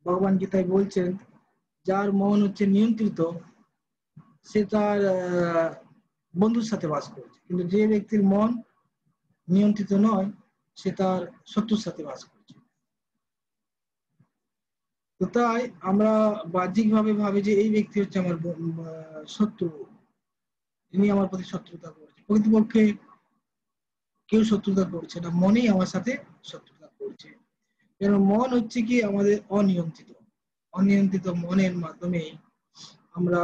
ভগবান গীতায় বলছেন যার মন হচ্ছে নিয়ন্ত্রিত সে তার বন্ধুর সাথে বাস করছে, কিন্তু যে ব্যক্তির মন নিয়ন্ত্রিত নয় সে তার শত্রুর সাথে বাস করছে। তো তাই আমরা বাহ্যিকভাবে ভাবি যে এই ব্যক্তি হচ্ছে আমার শত্রু, ইনি আমার প্রতি শত্রুতা করছে। প্রকৃতপক্ষে কেউ শত্রুতা করছে না, মনেই আমার সাথে শত্রুতা করছে। কারণ মন হচ্ছে কি আমাদের অনিয়ন্ত্রিত, অনিয়ন্ত্রিত মনের মাধ্যমে আমরা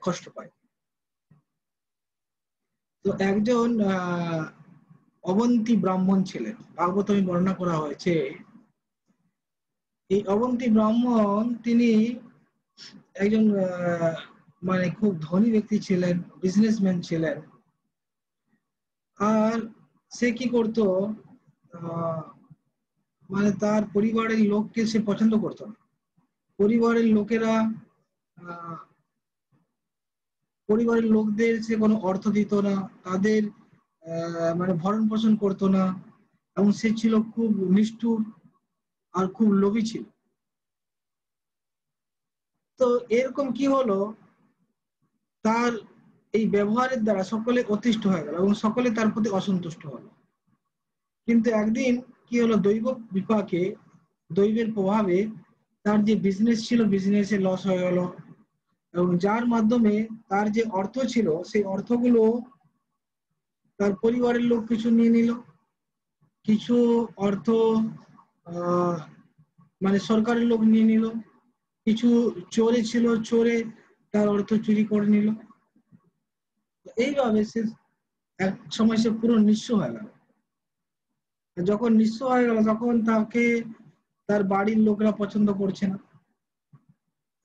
কষ্ট পাই। তো একজন অবন্তী ব্রাহ্মণ ছিলেন, ভাগবতমে বর্ণনা করা হয়েছে। এই অবন্তী ব্রাহ্মণ তিনি একজন মানে খুব ধনী ব্যক্তি ছিলেন, বিজনেসম্যান ছিলেন। আর সে কি করতো, মানে তার পরিবারের লোককে সে পছন্দ করতো না। পরিবারের লোকেরা পরিবারের লোকদের সে কোনো অর্থ দিত না, তাদের মানে ভরণ পোষণ করতো না, এবং সে ছিল খুব নিষ্ঠুর আর খুব লোভী ছিল। তো এরকম কি হলো, তার এই ব্যবহারের দ্বারা সকলে অতিষ্ঠ হয়ে গেল এবং সকলে তার প্রতি অসন্তুষ্ট হলো। কিন্তু একদিন কি হলো, দৈব বিপাকে, দৈবের প্রভাবে তার যে বিজনেস ছিল বিজনেসে লস হয়ে গেল, এবং যার মাধ্যমে তার যে অর্থ ছিল সেই অর্থগুলো তার পরিবারের লোক কিছু নিয়ে নিল, কিছু অর্থ মানে সরকারের লোক নিয়ে নিল, কিছু চোরে ছিল, চোরে তার অর্থ চুরি করে নিল। এইভাবে সে এক সময় সে পুরো নিঃস্ব হয়ে গেল। যখন নিঃস্ব হয়ে গেল তখন তাকে তার বাড়ির লোকরা পছন্দ করছে না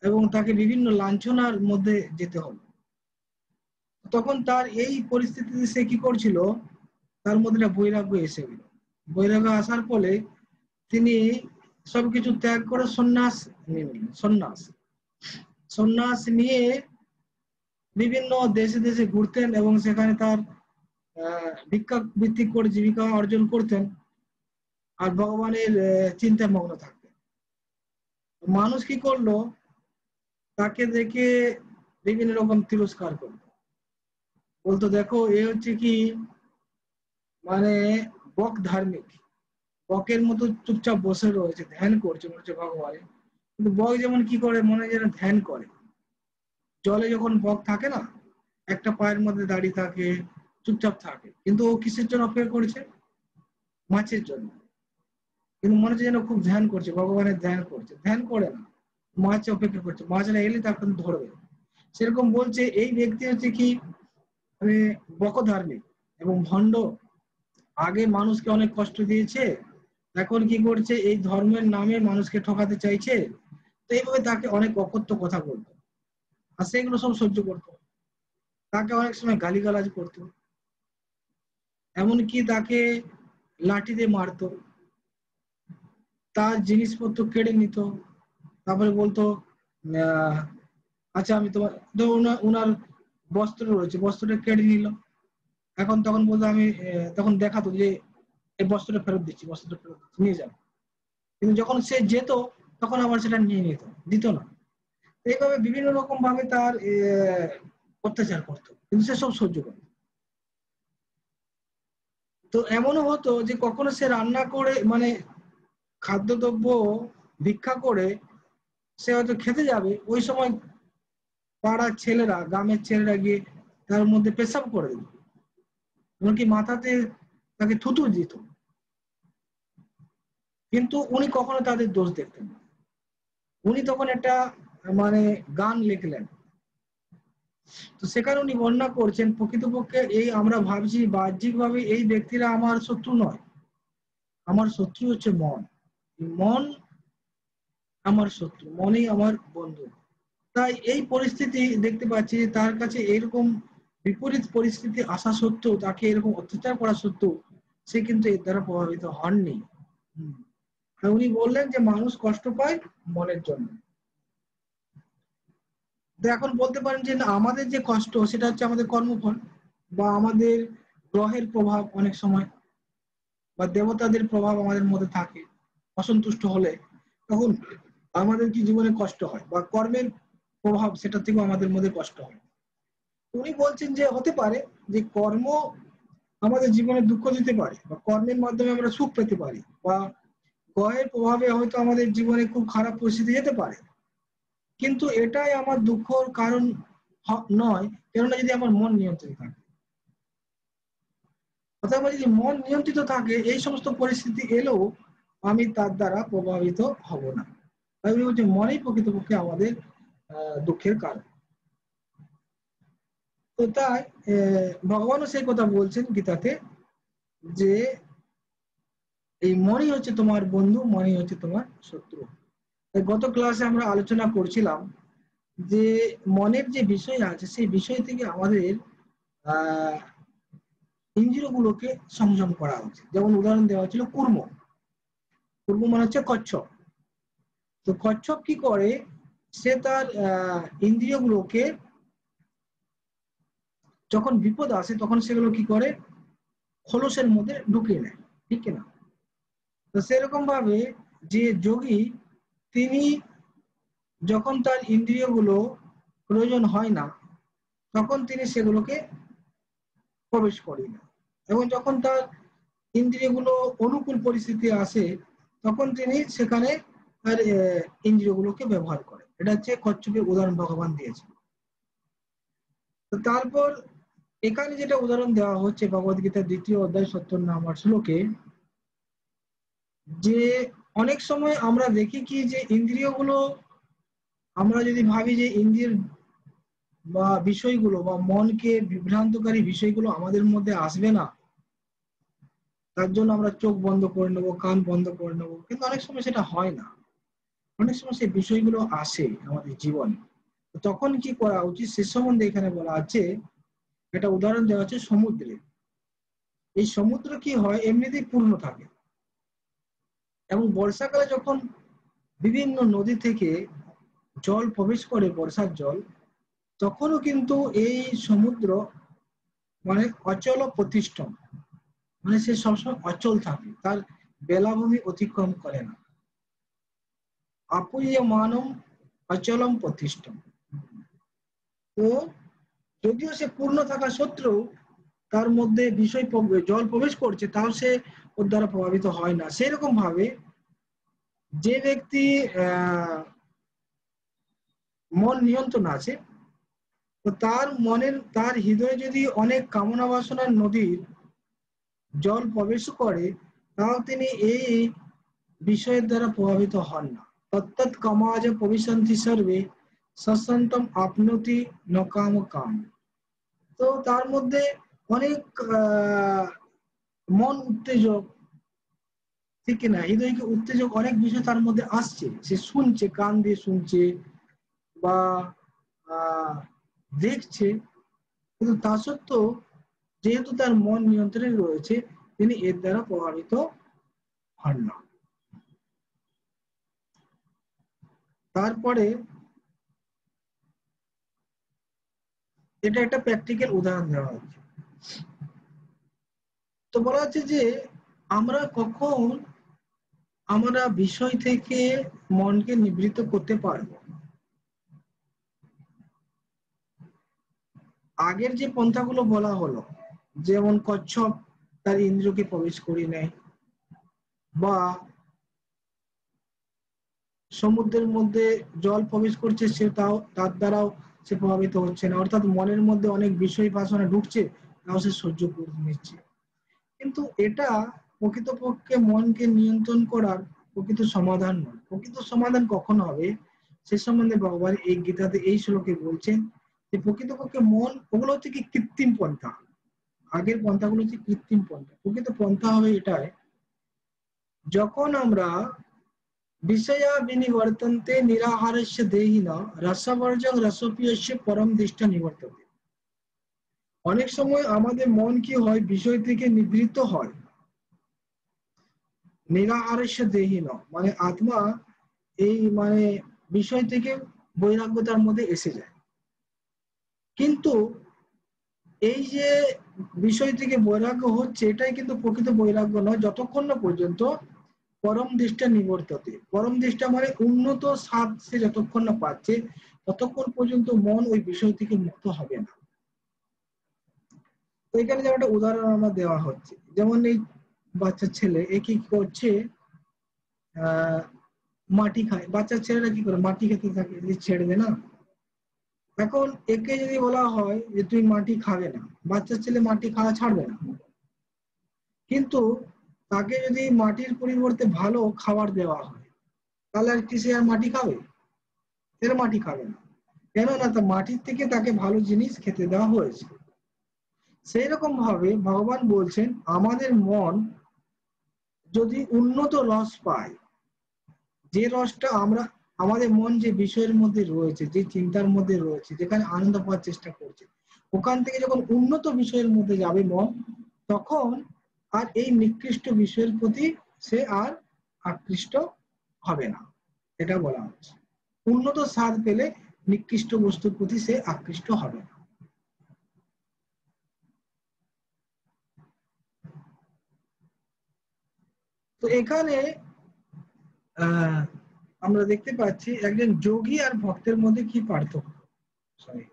এবং তাকে বিভিন্ন লাঞ্ছনার মধ্যে যেতে হলো। তখন তার এই পরিস্থিতিতে সে কি করছিল, তার মধ্যে বৈরাগ্য এসে গেল। বৈরাগ্য আসার ফলে তিনি সবকিছু ত্যাগ করে সন্ন্যাস নিয়ে নিলেন। সন্ন্যাস নিয়ে বিভিন্ন দেশে দেশে ঘুরতেন এবং সেখানে তার ভিক্ষা বৃত্তি করে জীবিকা অর্জন করতেন আর ভগবানের চিন্তায় মগ্ন থাকতেন। মানুষ কি করলো, তাকে দেখে বিভিন্ন রকম তিরস্কার করলো, বলতো দেখো এ হচ্ছে কি মানে বক ধার্মিক, বকের মতো চুপচাপ বসে রয়েছে, ধ্যান করছে মনে হচ্ছে ভগবানের। কিন্তু বক যেমন কি করে, মনে হয় যেন ধ্যান করে। জলে যখন বক থাকে না, একটা পায়ের মধ্যে দাঁড়িয়ে থাকে, চুপচাপ থাকে, কিন্তু ও কিসের জন্য অপেক্ষা করছে, মাছের জন্য। কিন্তু মনে হচ্ছে যেন খুব ধ্যান করছে, ভগবানের ধ্যান করছে, ধ্যান করে না, মাছ অপেক্ষা করছে, মাছরা এলে তাকে ধরবে। সেরকম বলছে এই ব্যক্তি হচ্ছে কি মানে বকধার্মিক এবং ভণ্ড। আগে মানুষকে অনেক কষ্ট দিয়েছে, এখন কি করছে, এই ধর্মের নামে মানুষকে ঠকাতে চাইছে। তো এইভাবে তাকে অনেক অকথ্য কথা বলতো, আর সেগুলো সব সহ্য করতো। তাকে অনেক সময় গালিগালাজ করতো, এমনকি তাকে লাঠি দিয়ে মারতো, তার জিনিসপত্র কেড়ে নিত। তারপরে বলতো আচ্ছা আমি তোমার, উনার বস্ত্র রয়েছে, বস্ত্রটা কেড়ে নিল। এখন তখন বলতো আমি তখন দেখাতো যে এই বস্ত্রটা ফেরত দিচ্ছি, বস্ত্রটা ফেরত দিচ্ছি, নিয়ে যাও। কিন্তু যখন সে যেত তখন আবার সেটা নিয়ে নিত, দিত না। এইভাবে বিভিন্ন রকম ভাবে তার অত্যাচার করতো, কিন্তু সে সব সহ্য করতো। তো এমনও হতো যে কখনো সে রান্না করে মানে খাদ্যদ্রব্য ভিক্ষা করে সে হয়তো খেতে যাবে, ওই সময় পাড়ার ছেলেরা, গ্রামের ছেলেরা গিয়ে তার মধ্যে পেশাব করে দিত, এমনকি মাথাতে তাকে থুতু দিত। কিন্তু উনি কখনো তাদের দোষ দেখতেন না। উনি তখন একটা মানে গান লিখলেন। তো সেখানে উনি বর্ণনা করছেন প্রকৃতপক্ষে এই আমরা ভাবছি বাহ্যিকভাবে এই ব্যক্তিরা আমার শত্রু নয়, আমার শত্রু হচ্ছে মন। মন আমার শত্রু, মনেই আমার বন্ধু। তাই এই পরিস্থিতি দেখতে পাচ্ছি যে তার কাছে এরকম বিপরীত পরিস্থিতি আসা সত্ত্বেও, তাকে এরকম অত্যাচার করা সত্ত্বেও সে কিন্তু এর দ্বারা প্রভাবিত হননি। উনি বললেন যে মানুষ কষ্ট পায় মনের জন্য। তো এখন বলতে পারেন যে না, আমাদের যে কষ্ট সেটা হচ্ছে আমাদের কর্মফল বা আমাদের গ্রহের প্রভাব, অনেক সময় বা দেবতাদের প্রভাব আমাদের মধ্যে থাকে। অসন্তুষ্ট হলে তখন আমাদের কি জীবনে কষ্ট হয়, বা কর্মের প্রভাব সেটা থেকেও আমাদের মধ্যে কষ্ট হয়। উনি বলছেন যে হতে পারে যে কর্ম আমাদের জীবনে দুঃখ দিতে পারে, বা কর্মের মাধ্যমে আমরা সুখ পেতে পারি, বা গ্রহের প্রভাবে হয়তো আমাদের জীবনে খুব খারাপ পরিস্থিতি যেতে পারে, কিন্তু এটাই আমার দুঃখর কারণ নয়, কেননা যদি আমার মন নিয়ন্ত্রণ থাকে। অথবা যদি মন নিয়ন্ত্রিত থাকে, এই সমস্ত পরিস্থিতি এলেও আমি তার দ্বারা প্রভাবিত হব না। তাই উনি বলছেন মনেই প্রকৃতপক্ষে আমাদের দুঃখের কারণ। তো তাই ভগবানও সেই কথা বলছেন গীতাতে, যে এই মনই হচ্ছে তোমার বন্ধু, মনই হচ্ছে তোমার শত্রু। গত ক্লাসে আমরা আলোচনা করছিলাম যে মনের যে বিষয় আছে, সেই বিষয় থেকে আমাদের আহ ইন্দ্রিয়গুলোকে সংযম করা উচিত। যেমন উদাহরণ দেওয়া হচ্ছিল কুর্ম। কুর্ম মানে হচ্ছে কচ্ছপ। তো কচ্ছপ কি করে, সে তার ইন্দ্রিয়গুলোকে যখন বিপদ আসে তখন সেগুলো কি করে, খোলসের মধ্যে ঢুকিয়ে নেয়, ঠিক না? তো সেরকম ভাবে যে যোগী, তিনি যখন তার ইন্দ্রিয়গুলো প্রয়োজন হয় না, তখন তিনি সেগুলোকে প্রবেশ করেন না, এবং যখন তার ইন্দ্রিয়গুলো অনুকূল পরিস্থিতি আসে, তখন তিনি সেখানে তার ইন্দ্রিয়গুলোকে ব্যবহার করেন। এটা হচ্ছে কচ্ছপের উদাহরণ ভগবান দিয়েছেন। তো তারপর এখানে যেটা উদাহরণ দেওয়া হচ্ছে ভগবদ্গীতার 2য় অধ্যায় 70 নম্বর শ্লোকে, যে অনেক সময় আমরা দেখি কি, যে ইন্দ্রিয়গুলো, আমরা যদি ভাবি যে ইন্দ্রিয়ের বা বিষয়গুলো বা মনকে বিভ্রান্তকারী বিষয়গুলো আমাদের মধ্যে আসবে না, তার জন্য আমরা চোখ বন্ধ করে নেবো, কান বন্ধ করে নেবো, কিন্তু অনেক সময় সেটা হয় না। অনেক সময় সেই বিষয়গুলো আসে আমাদের জীবনে। তখন কি করা উচিত সে সম্বন্ধে এখানে বলা আছে। একটা উদাহরণ দেওয়া হচ্ছে সমুদ্রে। এই সমুদ্র কি হয়, এমনিতেই পূর্ণ থাকে, এবং বর্ষাকালে যখন বিভিন্ন নদী থেকে জল প্রবেশ করে, বর্ষার জল, তখনও কিন্তু এই সমুদ্র মানে অচল প্রতিষ্ঠম, মানে সে সবসময় অচল থাকে, তার বেলাভূমি অতিক্রম করে না। আপুয়মানম অচলম প্রতিষ্ঠম। তো যদিও সে পূর্ণ থাকা সত্ত্বেও তার মধ্যে বিষয় জল প্রবেশ করছে, তাও সে ওর দ্বারা প্রভাবিত হয় না। সেরকম ভাবে যে ব্যক্তি মন নিয়ন্ত্রণ আছে, তো তার হৃদয়ে যদি অনেক কামনা বাসনার নদীর জল প্রবেশ করে, তাও তিনি এই বিষয়ের দ্বারা প্রভাবিত হন না। তত্তৎ কামাজ প্রবিশন্তি সর্বে সসন্তম আপনতি নকাম কাম। তো তার মধ্যে অনেক মন উত্তেজক, ঠিক না, হৃদয়কে উত্তেজক অনেক বিষয় তার মধ্যে আসছে, সে শুনছে, কান দিয়ে শুনছে বা দেখছে, কিন্তু তা সত্ত্বেও যেহেতু তার মন নিয়ন্ত্রণে রয়েছে, তিনি এর দ্বারা প্রভাবিত হন না। তারপরে এটা একটা প্র্যাকটিক্যাল উদাহরণ দেওয়া হচ্ছে। তো বলা হচ্ছে যে আমরা কখন আমরা বিষয় থেকে মনকে নিবৃত্ত করতে পারবো। আগের যে পন্থাগুলো বলা হলো, যেমন কচ্ছপ তার ইন্দ্রিয়কে প্রবেশ করিয়ে নেয়, বা সমুদ্রের মধ্যে জল প্রবেশ করছে, সে তাও তার দ্বারাও সে প্রভাবিত হচ্ছে না, অর্থাৎ মনের মধ্যে অনেক বিষয় বাসনা ঢুকছে, তাও সে সহ্য করে নিচ্ছে। কিন্তু এটা প্রকৃতপক্ষে মনকে নিয়ন্ত্রণ করার প্রকৃত সমাধান নয়। প্রকৃত সমাধান কখন হবে সে সম্বন্ধে ভগবান এই গীতাতে এই শ্লোকে বলছেন, যে প্রকৃতপক্ষে মন, ওগুলো হচ্ছে কি কৃত্রিম পন্থা। আগের পন্থাগুলো হচ্ছে কৃত্রিম পন্থা। প্রকৃত পন্থা হবে এটাই, যখন আমরা বিষয়া বিনিবর্তন্তে নিরাহারস্য দেহিনা রসবর্জং রসপিয়স্য পরম দৃষ্টা নিবর্ততে। অনেক সময় আমাদের মন কি হয়, বিষয় থেকে নিবৃত্ত হয়, নিরাহারস্য দেহিন, মানে আত্মা এই মানে বিষয় থেকে বৈরাগ্যতার মধ্যে এসে যায়। কিন্তু এই যে বিষয় থেকে বৈরাগ্য হচ্ছে, এটাই কিন্তু প্রকৃত বৈরাগ্য নয়, যতক্ষণ না পর্যন্ত পরম দৃষ্টা নিবর্ততে। পরম দৃষ্টা মানে উন্নত স্বাদ সে যতক্ষণ না পাচ্ছে ততক্ষণ পর্যন্ত মন ওই বিষয় থেকে মুক্ত হবে না। তো এখানে যেমন একটা উদাহরণ আমার দেওয়া হচ্ছে, যেমন এই বাচ্চা ছেলে এ কি করছে, মাটি খায়। বাচ্চা ছেলেরা কি করে মাটি খেতে থাকে, ছেড়ে দে না। এখন একে যদি বলা হয় যে তুই মাটি খাবে না, বাচ্চা ছেলে মাটি খাওয়া ছাড়বে না। কিন্তু তাকে যদি মাটির পরিবর্তে ভালো খাবার দেওয়া হয় তাহলে আর কি সে আর মাটি খাবে? এর মাটি খাবে না, কেননা তা মাটির থেকে তাকে ভালো জিনিস খেতে দেওয়া হয়েছে। সেই রকম ভাবে ভগবান বলছেন আমাদের মন যদি উন্নত রস পায়, যে রসটা আমরা আমাদের মন যে বিষয়ের মধ্যে রয়েছে, যে চিন্তার মধ্যে রয়েছে, যেখানে আনন্দ পাওয়ার চেষ্টা করছে, ওখান থেকে যখন উন্নত বিষয়ের মধ্যে যাবে মন, তখন আর এই নিকৃষ্ট বিষয়ের প্রতি সে আর আকৃষ্ট হবে না। এটা বলা হচ্ছে উন্নত স্বাদ পেলে নিকৃষ্ট বস্তুর প্রতি সে আকৃষ্ট হবে না। তো এখানে আমরা দেখতে পাচ্ছি একজন যোগী আর ভক্তের মধ্যে কি পার্থক্য। সরি,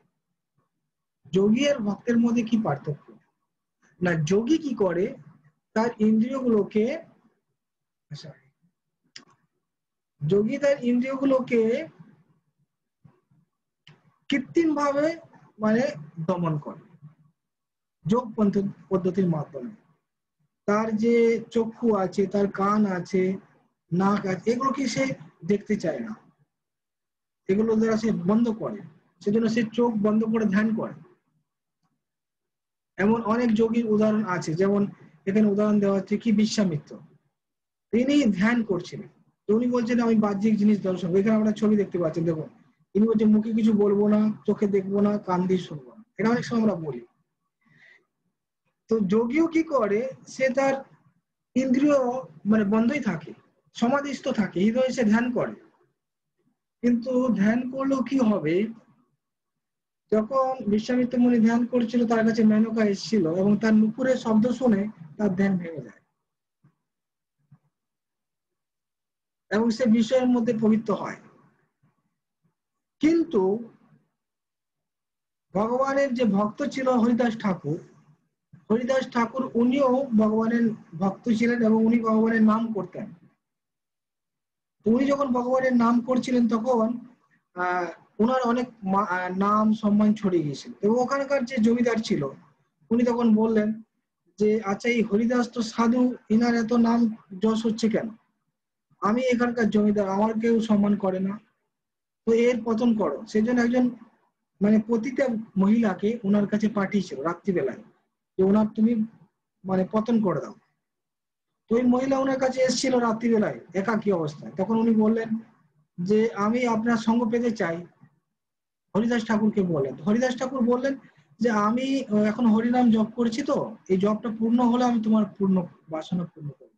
যোগী আর ভক্তের মধ্যে কি পার্থক্য? না, যোগী কি করে, তার ইন্দ্রিয়গুলোকে যোগী তার ইন্দ্রিয়গুলোকে কৃত্রিম ভাবে মানে দমন করে যোগ পদ্ধতির মাধ্যমে। তার যে চক্ষু আছে, তার কান আছে, নাক আছে, এগুলোকে সে দেখতে চায় না, এগুলো দ্বারা সে বন্ধ করে, সেজন্য সে চোখ বন্ধ করে ধ্যান করে। এমন অনেক যোগীর উদাহরণ আছে, যেমন এখানে উদাহরণ দেওয়া হচ্ছে কি বিশ্বামিত্র, তিনি ধ্যান করছিলেন। তো উনি বলছেন আমি বাহ্যিক জিনিস দর্শন, এখানে আমরা ছবি দেখতে পাচ্ছেন, দেখুন তিনি বলছেন মুখে কিছু বলবো না, চোখে দেখবো না, কান দিয়ে শুনবো না। এটা অনেক সময় আমরা বলি। তো যোগীও কি করে, সে তার ইন্দ্রিয় মানে বন্ধই থাকে, সমাধিস্থ থাকে, হৃদয়ে সে ধ্যান করে। কিন্তু ধ্যান করলেও কি হবে, যখন বিশ্বামিত্র মুনি ধ্যান করছিল তার কাছে মেনকা এসেছিল এবং তার নুপুরের শব্দ শুনে তার ধ্যান ভেঙে যায় এবং সে বিষয়ের মধ্যে পবিত্র হয়। কিন্তু ভগবানের যে ভক্ত ছিল হরিদাস ঠাকুর, হরিদাস ঠাকুর উনিও ভগবানের ভক্ত ছিলেন এবং উনি ভগবানের নাম করতেন। উনি যখন ভগবানের নাম করছিলেন তখন ওনার অনেক নাম সম্মান ছড়িয়ে গিয়েছিল। এবং ওখানকার যে জমিদার ছিল উনি তখন বললেন যে আচ্ছা, এই হরিদাস তো সাধু, ইনার এত নাম যশ হচ্ছে কেন? আমি এখানকার জমিদার, আমার কেউ সম্মান করে না, তো এর পতন করো। সেজন্য একজন মানে পতিতা মহিলাকে ওনার কাছে পাঠিয়েছিল রাত্রিবেলায়, যে ওনার তুমি মানে পতন করে দাও। তো ওই মহিলা ওনার কাছে এসেছিল রাত্রিবেলায় একাকী অবস্থায়, তখন উনি বললেন যে আমি আপনার সঙ্গ পেতে চাই। হরিদাস ঠাকুরকে বললেন, হরিদাস ঠাকুর বললেন যে আমি এখন হরিনাম জপ করেছি, তো এই জপটা পূর্ণ হলে আমি তোমার পূর্ণ বাসনা পূর্ণ করবো।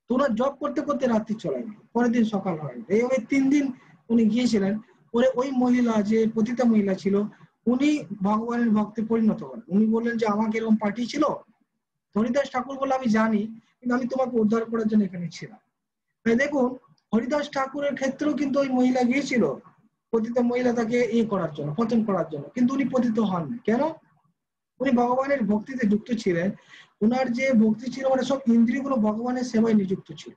তো ওনার জপ করতে করতে রাত্রি চলে গেল, পরের দিন সকাল হয়। এইভাবে 3 দিন উনি গিয়েছিলেন। পরে ওই মহিলা যে পতিতা মহিলা ছিল উনি ভগবানের ভক্তে পরিণত হন। উনি বললেন যে আমাকে এরকম পাঠিয়েছিল। হরিদাস ঠাকুর বলে আমি জানি, কিন্তু আমি তোমাকে উদ্ধার করার জন্য এখানে ছিলাম। দেখুন, হরিদাস ঠাকুরের ক্ষেত্রেও কিন্তু ওই মহিলা গিয়েছিল, পতিত মহিলা তাকে করার জন্য, পতন করার জন্য, কিন্তু উনি পতিত হন। কেন? উনি ভগবানের ভক্তিতে যুক্ত ছিলেন। উনার যে ভক্তি ছিল মানে সব ইন্দ্রিয়গুলো ভগবানের সেবায় নিযুক্ত ছিল।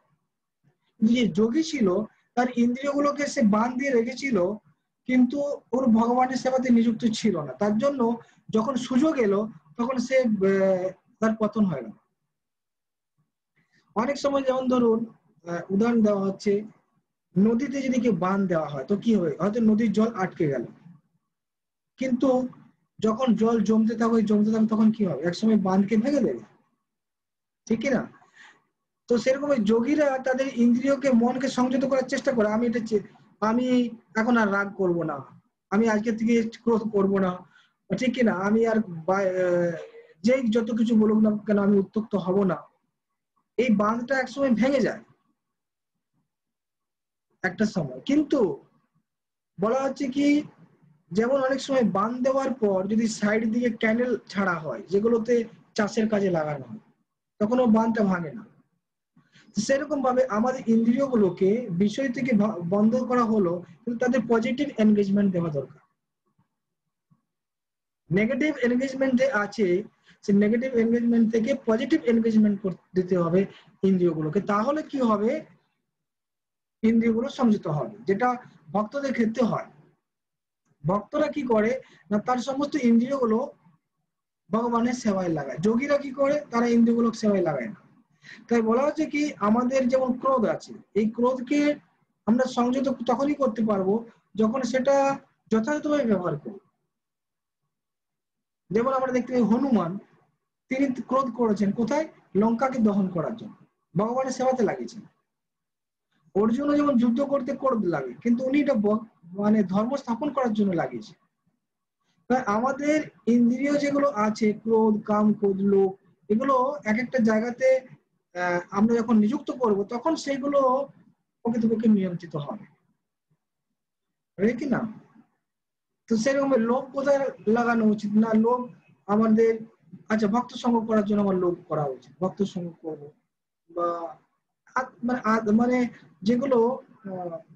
যে যোগী ছিল তার ইন্দ্রিয়গুলোকে সে বাঁধ দিয়ে রেখেছিল, কিন্তু ওর ভগবানের সেবাতে নিযুক্ত ছিল না। তার জন্য যখন সুযোগ এলো তখন সে তার পতন হয় না। অনেক সময় যেমন ধরুন উদাহরণ দেওয়া হচ্ছে, নদীতে যদি কেউ বাঁধ দেওয়া হয় তো কি হবে, হয়তো নদীর জল আটকে গেল, কিন্তু যখন জল জমতে থাকবে তখন কি হবে, একসময় বাঁধকে ভেঙে দেবে, ঠিক কিনা? তো সেরকম যোগীরা তাদের ইন্দ্রিয়কে মনকে সংযত করার চেষ্টা করে। আমি এখন আর রাগ করব না, আমি আজকে থেকে ক্রোধ করব না, ঠিক কিনা? আমি আর যেই যত কিছু বলুক না কেন আমি উত্তক্ত হব না। এই বাঁধটা একসময় ভেঙে যায় একটা সময়। কিন্তু বলা হচ্ছে কি, যেমন অনেক সময় বাঁধ দেওয়ার পর যদি সাইড দিকে ক্যানেল ছাড়া হয় যেগুলোতে চাষের কাজে লাগানো হয়, তখন ও বাঁধটা ভাঙে না। সেরকম ভাবে আমাদের ইন্দ্রিয়গুলোকে বিষয় থেকে বন্ধ করা হলো, কিন্তু তাদের পজিটিভ এনগেজমেন্ট দেওয়া দরকার। নেগেটিভ এনগেজমেন্ট আছে, সেই নেগেটিভ এনগেজমেন্ট থেকে পজিটিভ এনগেজমেন্ট দিতে হবে ইন্দ্রিয়গুলোকে। তাহলে কি হবে, ইন্দ্রিয়গুলো সংযত হবে, যেটা ভক্তদের ক্ষেত্রে হয়। ভক্তরা কি করে না, তার সমস্ত ইন্দ্রিয়গুলো ভগবানের সেবায় লাগায়। যোগীরা কি করে, তারা ইন্দ্রিয়গুলো সেবায় লাগায় না। তাই বলা হচ্ছে কি, আমাদের যেমন ক্রোধ আছে, এই ক্রোধকে আমরা সংযত তখনই করতে পারবো যখন সেটা যথাযথভাবে ব্যবহার করব। যেমন আমরা দেখতে পাই হনুমান, তিনি ক্রোধ করেছেন কোথায়, লঙ্কাকে দহন করার জন্য, ভগবানের সেবাতে লাগিয়েছেন। অর্জুনও যেমন যুদ্ধ করতে ক্রোধ লাগে, কিন্তু উনি এটা মানে ধর্ম স্থাপন করার জন্য লাগিয়েছে। তাই আমাদের ইন্দ্রিয় যেগুলো আছে, ক্রোধ, কাম, ক্রোধ, লোভ, এগুলো এক একটা জায়গাতে আমরা যখন নিযুক্ত করব, তখন সেগুলো প্রকৃতপক্ষে নিয়ন্ত্রিত হবে, কি না? তো সেরকম লোভ কোথায় লাগানো উচিত না, লোভ আমাদের, আচ্ছা ভক্ত সঙ্গ করার জন্য আমার লোভ করা উচিত, ভক্ত সঙ্গ করবো, বা মানে যেগুলো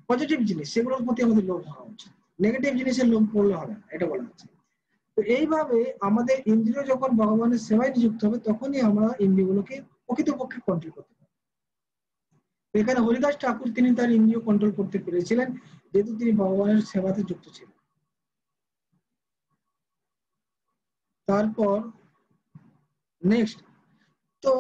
পজিটিভ জিনিস সেগুলোর প্রতি আমাদের লোভ হওয়া উচিত, নেগেটিভ জিনিসের লোভ করলে হবে না, এটা বলা হচ্ছে। তো এইভাবে আমাদের ইন্দ্রিয় যখন ভগবানের সেবায় নিযুক্ত হবে, তখনই আমরা ইন্দ্রিয়গুলোকে প্রকৃতপক্ষে কন্ট্রোল করতে পারি। এখানে হরিদাস ঠাকুর তিনি তার ইন্দ্রিয় কন্ট্রোল করতে পেরেছিলেন, যেহেতু তিনি ভগবানের সেবাতে যুক্ত ছিলেন। তারপর নেক্সট, তো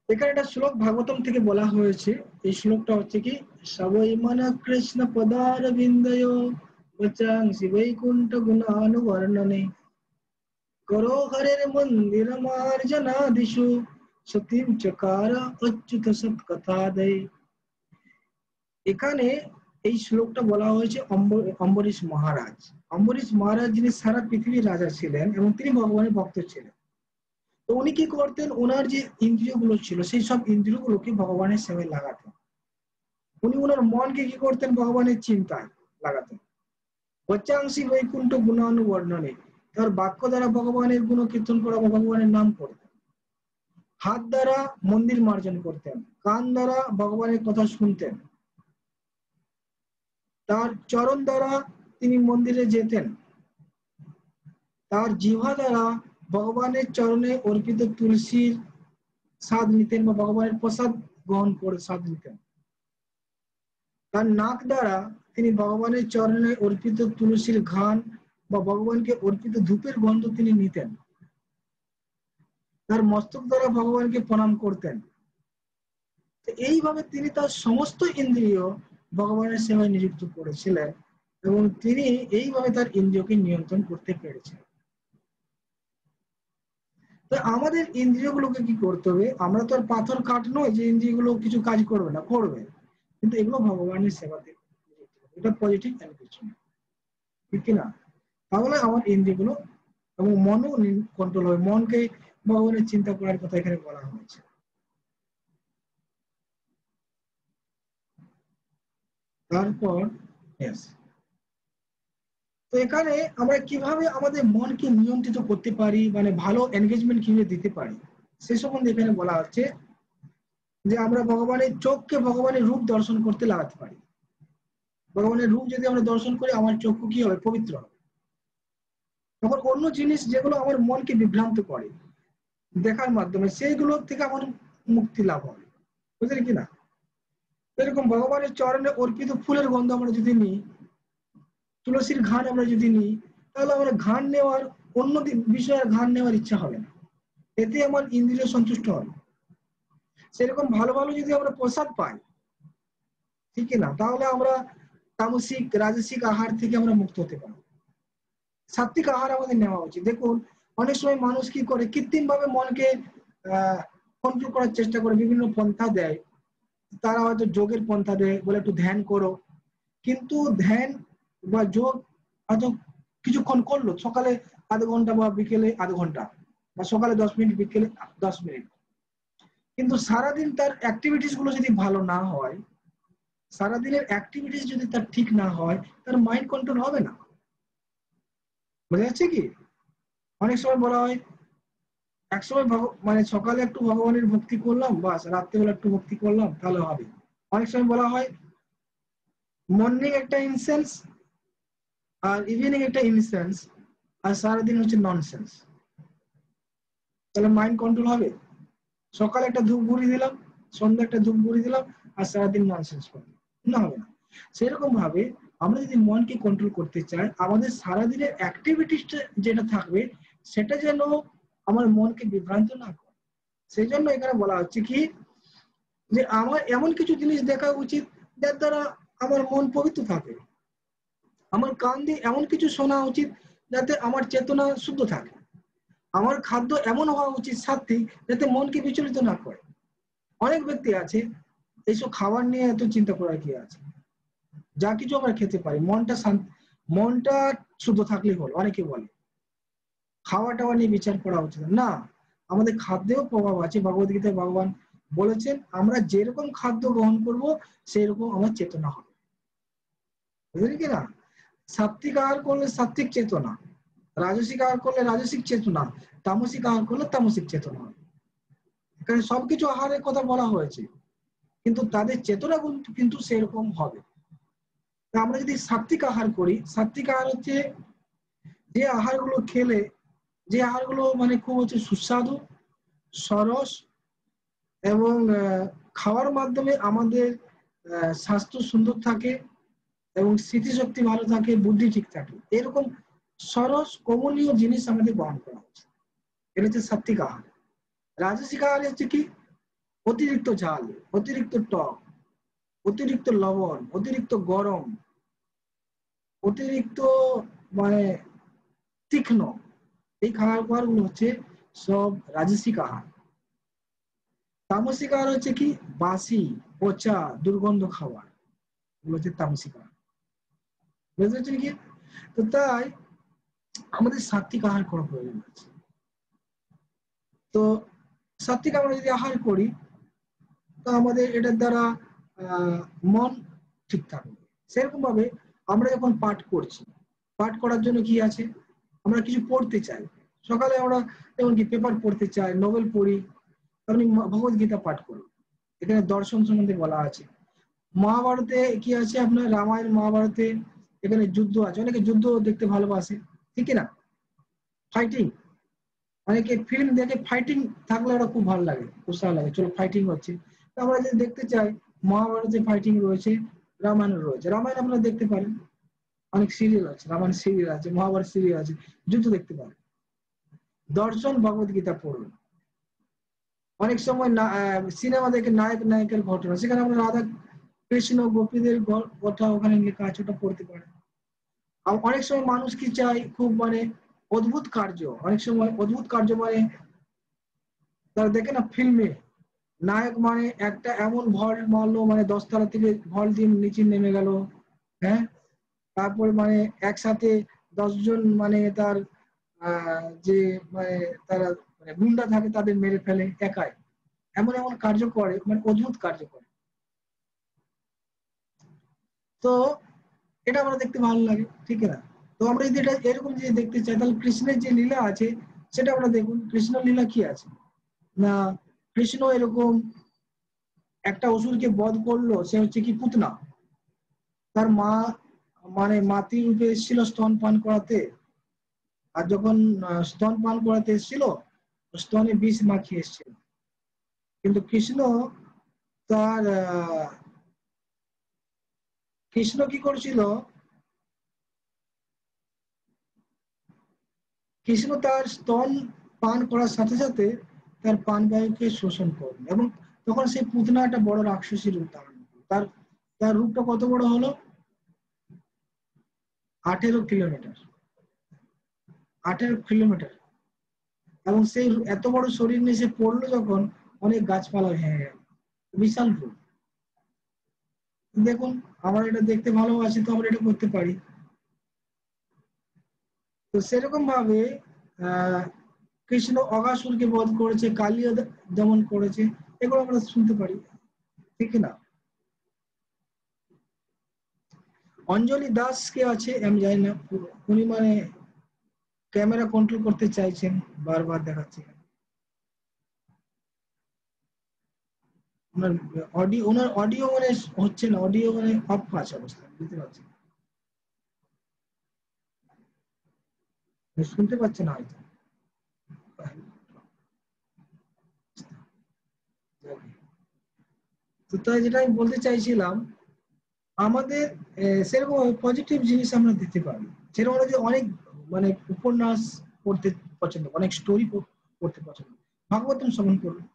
এখানে একটা শ্লোক ভাগবতম থেকে বলা হয়েছে। এই শ্লোকটা হচ্ছে কি, সবই মন কৃষ্ণ পদার বিন্দয় বচাংসি বৈকুণ্ঠ গুণানুবর্ণনে করো হরের মন্দির মার্জনাদিষু সতীম চকার অচ্যুত সৎকথা দেয়। এখানে এই শ্লোকটা বলা হয়েছে অম্বরীশ মহারাজ। অম্বরীশ মহারাজ যিনি সারা পৃথিবীর রাজা ছিলেন এবং তিনি ভগবানের ভক্ত ছিলেন। তো উনি কি করতেন, ওনার যে ইন্দ্রিয়গুলো ছিল সেই সব ইন্দ্রিয়গুলোকে ভগবানের সেবায় লাগাতেন। উনি ওনার মনকে কি করতেন, ভগবানের চিন্তায় লাগাতেন। বচ্চাংশী বৈকুণ্ঠ গুণানুবর্ণনে, তার বাক্য দ্বারা ভগবানের গুণ কীর্তন করা বা ভগবানের নাম করতেন। হাত দ্বারা মন্দির মার্জন করতেন, কান দ্বারা ভগবানের কথা শুনতেন, তার চরণ দ্বারা তিনি মন্দিরে যেতেন, তার জিহ্বা দ্বারা ভগবানের চরণে অর্পিত তুলসীর স্বাদ নিতেন বা ভগবানের প্রসাদ গ্রহণ করে স্বাদ নিতেন। তার নাক দ্বারা তিনি ভগবানের চরণে অর্পিত তুলসীর ঘ্রাণ বা ভগবানকে অর্পিত ধূপের গন্ধ তিনি নিতেন। তার মস্তক দ্বারা ভগবানকে প্রণাম করতেন। এইভাবে তিনি তার সমস্ত ইন্দ্রিয় ভগবানের সেবায় নিযুক্ত করেছিলেন এবং তিনি এইভাবে তার ইন্দ্রিয়কে নিয়ন্ত্রণ করতে পেরেছেন। তো আমাদের ইন্দ্রিয়গুলোকে কি করতে হবে, আমরা তো আর পাথর কাঠ নয় যে ইন্দ্রিয়গুলো কিছু কাজ করবে না, করবে, কিন্তু এগুলো ভগবানের সেবাতে, এটা পজিটিভ এনগেজমেন্ট, ঠিক কিনা? তাহলে আমার ইন্দ্রিয়গুলো এবং মনও কন্ট্রোল হবে, মনকে ভগবানের চিন্তা করার কথা এখানে বলা হয়েছে। তারপর তো এখানে আমরা কিভাবে আমাদের মনকে নিয়ন্ত্রিত করতে পারি, মানে ভালো এনগেজমেন্ট কিভাবে দিতে পারি, সে সম্বন্ধে এখানে বলা হচ্ছে যে আমরা ভগবানের চোখকে ভগবানের রূপ দর্শন করতে লাগাতে পারি। ভগবানের রূপ যদি আমরা দর্শন করি, আমার চক্ষু কি হবে, পবিত্র হবে। তখন অন্য জিনিস যেগুলো আমার মনকে বিভ্রান্ত করে দেখার মাধ্যমে, সেইগুলো থেকে আমার মুক্তি লাভ হবে, বুঝলেন কিনা? এরকম ভগবানের চরণে অর্পিত ফুলের গন্ধ আমরা যদি নিই, তুলসীর ঘ্রাণ আমরা যদি নিই, তাহলে আমরা ঘ্রাণ নেওয়ার, অন্য বিষয়ের ঘ্রাণ নেওয়ার ইচ্ছা হবে না, এতে আমার ইন্দ্রিয় সন্তুষ্ট হবে। সেরকম ভালো ভালো যদি আমরা প্রসাদ পাই, ঠিক না, তাহলে আমরা তামসিক রাজসিক আহার থেকে আমরা মুক্ত হতে পারবো। সাত্বিক আহার আমাদের নেওয়া উচিত। দেখুন অনেক সময় মানুষ কি করে, কৃত্রিম ভাবে মনকে কন্ট্রোল করার চেষ্টা করে, বিভিন্ন পন্থা দেয়। তারা হয়তো যোগের পন্থা দেয়, বলে একটু ধ্যান করো, কিন্তু ধ্যান বা যোগ হয়তো কিছুক্ষণ করলো, সকালে আধ ঘন্টা বা বিকেলে আধ ঘন্টা, বা সকালে 10 মিনিট বিকেলে 10 মিনিট, কিন্তু সারাদিন তার অ্যাক্টিভিটিস গুলো যদি ভালো না হয়, সারাদিনের অ্যাক্টিভিটিস যদি তার ঠিক না হয়, তার মাইন্ড কন্ট্রোল হবে না। বোঝা যাচ্ছে কি? অনেক সময় বলা হয় একসময় মানে সকালে একটু ভগবানের ভক্তি করলাম, বাস রাত্রেবেলা একটু ভক্তি করলাম, তাহলে হবে। অনেক সময় বলা হয় মর্নিং একটা ইনসেন্স আর ইভিনিং একটা ইনসেন্স আর সারাদিন হচ্ছে ননসেন্স, তাহলে মাইন্ড কন্ট্রোল হবে? সকালে একটা ধূপ বুড়ি দিলাম, সন্ধ্যা একটা ধূপ বুড়ি দিলাম, আর সারাদিন ননসেন্স করলাম, না হবে না। সেরকম ভাবে আমরা যদি মনকে কন্ট্রোল করতে চাই, আমাদের সারাদিনের অ্যাক্টিভিটিসটা যেটা থাকবে সেটা যেন আমার মনকে বিভ্রান্ত না করে। সেই জন্য এখানে বলা হচ্ছে কি যে আমার এমন কিছু জিনিস দেখা উচিত যার দ্বারা আমার মন পবিত্র থাকে। আমার কান দিয়ে এমন কিছু শোনা উচিত যাতে আমার চেতনা শুদ্ধ থাকে। আমার খাদ্য এমন হওয়া উচিত সাত্বিক যাতে মনকে বিচলিত না করে। অনেক ব্যক্তি আছে এইসব খাবার নিয়ে এত চিন্তা করার কি আছে, যা কিছু আমরা খেতে পারি, মনটা শুদ্ধ থাকলেই হলো। অনেকে বলে খাওয়া টাওয়া নিয়ে বিচার করা উচিত না, আমাদের খাদ্যেও প্রভাব আছে। ভগবদ গীতায় ভগবান বলেছেন আমরা যেরকম খাদ্য গ্রহণ করব সেই রকম আমার চেতনা হবে, বুঝলেন কিনা? সাত্বিক আহার করলে সাত্বিক চেতনা, রাজসিক আহার করলে রাজসিক চেতনা, তামসিক আহার করলে তামসিক চেতনা। এখানে সবকিছু আহারের কথা বলা হয়েছে, কিন্তু তাদের চেতনা কিন্তু সেরকম হবে। আমরা যদি সাত্বিক আহার করি, সাত্বিক আহার হচ্ছে যে আহারগুলো খেলে, যে আহারগুলো মানে খুব হচ্ছে সুস্বাদু, সরস, এবং খাওয়ার মাধ্যমে আমাদের স্বাস্থ্য সুন্দর থাকে এবং স্মৃতিশক্তি ভালো থাকে, বুদ্ধি ঠিক থাকে, এরকম সরস কমনীয় জিনিস আমাদের গ্রহণ করা উচিত। এটা হচ্ছে সাত্বিক আহার। রাজসিক আহার হচ্ছে কি অতিরিক্ত ঝাল, অতিরিক্ত টক, অতিরিক্ত লবণ, অতিরিক্ত গরম, অতিরিক্ত মানে তীক্ষ্ণ, এই খাবার গুলো হচ্ছে সব রাজসিক আহার। তামসিক আহার হচ্ছে কি বাসি, পচা, দুর্গন্ধ খাবার, এগুলো হচ্ছে তামসিক আহার। বুঝতে পারছেন কি? তো তাই আমাদের সাত্বিক আহার করা প্রয়োজন আছে। তো সাত্বিক আমরা যদি আহার করি তো আমাদের এটার দ্বারা মন ঠিক থাকবে। সেরকম ভাবে আমরা যখন পাঠ করছি, পাঠ করার জন্য কি আছে, আমরা কিছু পড়তে চাই, সকালে আমরা যেমন কি পেপার পড়তে চাই, নোবেল পড়ি, আপনি ভগবত গীতা পাঠ করুন। এখানে দর্শন সম্বন্ধে বলা আছে। মহাভারতে কি আছে, আপনার রামায়ণ মহাভারতে এখানে যুদ্ধ আছে, অনেকে যুদ্ধ দেখতে ভালোবাসে, ঠিক না? ফাইটিং, অনেকে ফিল্ম দেখে ফাইটিং থাকলে ওরা খুব ভালো লাগে, উৎসাহ লাগে, চলো ফাইটিং হচ্ছে। তো আমরা যদি দেখতে চাই মহাভারতে ফাইটিং রয়েছে, রামায়ণ রয়েছে, রামায়ণ আপনারা দেখতে পারেন, অনেক সিরিয়াল আছে, রামায়ণ সিরিয়াল আছে, মহাভারত সিরিয়াল আছে, যুদ্ধ দেখতে পারেন। দর্শন ভগবত গীতা পড়ুন। অনেক সময় সিনেমা দেখে নায়ক নায়িকার ঘটনা, সেখানে আমরা রাধা কৃষ্ণ গোপীদের কথা ওখানে লেখা আছে, ওটা পড়তে পারেন। অনেক সময় মানুষ কি চায় খুব মানে অদ্ভুত কার্য, অনেক সময় অদ্ভুত কার্য মানে তারা দেখে না ফিল্মে নায়ক মানে একটা এমন ভল্ট মারলো, মানে 10 তলা থেকে ভল্ট দিয়ে নিচে নেমে গেল, হ্যাঁ, তারপরে মানে একসাথে 10 জন মানে তার যে মানে তারা মানে গুন্ডা থাকে তাদের মেরে ফেলে একাই, এমন এমন কার্য করে, মানে অদ্ভুত কার্য করে। তো এটা আমরা দেখতে ভালো লাগে, ঠিক না? তো আমরা যদি এটা এরকম যে দেখতে চাই, তাহলে কৃষ্ণের যে লীলা আছে সেটা আমরা দেখুন। কৃষ্ণ লীলা কি আছে না, কৃষ্ণ এরকম একটা অসুরকে বধ করলো, সে হচ্ছে কি পুতনা, তার মা মানে মাতৃ রূপে এসেছিল স্তন পান করাতে, আর যখন স্তন পান করাতে এসেছিল স্তনে বিষ মাখিয়ে এসেছিল, কিন্তু কৃষ্ণ তার কৃষ্ণ কি করেছিল, কৃষ্ণ তার স্তন পান করার সাথে সাথে তার প্রাণবায়ুকে শোষণ করল, এবং তখন সেই পুতনা একটা বড় রাক্ষসী রূপ ধারণ করল। তার তার রূপটা কত বড় হলো, 18 কিলোমিটার, 18 কিলোমিটার, এবং সেই এত বড় শরীর নিয়ে সে পড়লো যখন, অনেক গাছপালা ভেঙে গেল, বিশাল রূপ। দেখুন আমরা এটা দেখতে ভালোবাসি, তো আমরা এটা করতে পারি। তো সেরকম ভাবে আহ কৃষ্ণ অগাসুরকে বধ করেছে, কালিয়া দমন করেছে, এগুলো আমরা শুনতে পারি, ঠিক না? অঞ্জলি দাস কে আছে আমি জানি না, উনি মানে ক্যামেরা কন্ট্রোল করতে চাইছেন, বারবার দেখাচ্ছে। ওনার অডিও মানে হচ্ছে না, অডিও মানে অফ আছে অবস্থা, বুঝতে পারছেন? শুনতে পাচ্ছে না হয়তো। তো তাই যেটা আমি বলতে চাইছিলাম, আমাদের সেরকম পজিটিভ জিনিস আমরা দিতে পারি। সেরকম আমরা যে অনেক মানে উপন্যাস পড়তে পছন্দ, অনেক স্টোরি পড়তে পছন্দ, ভাগবতম শ্রবণ করুন।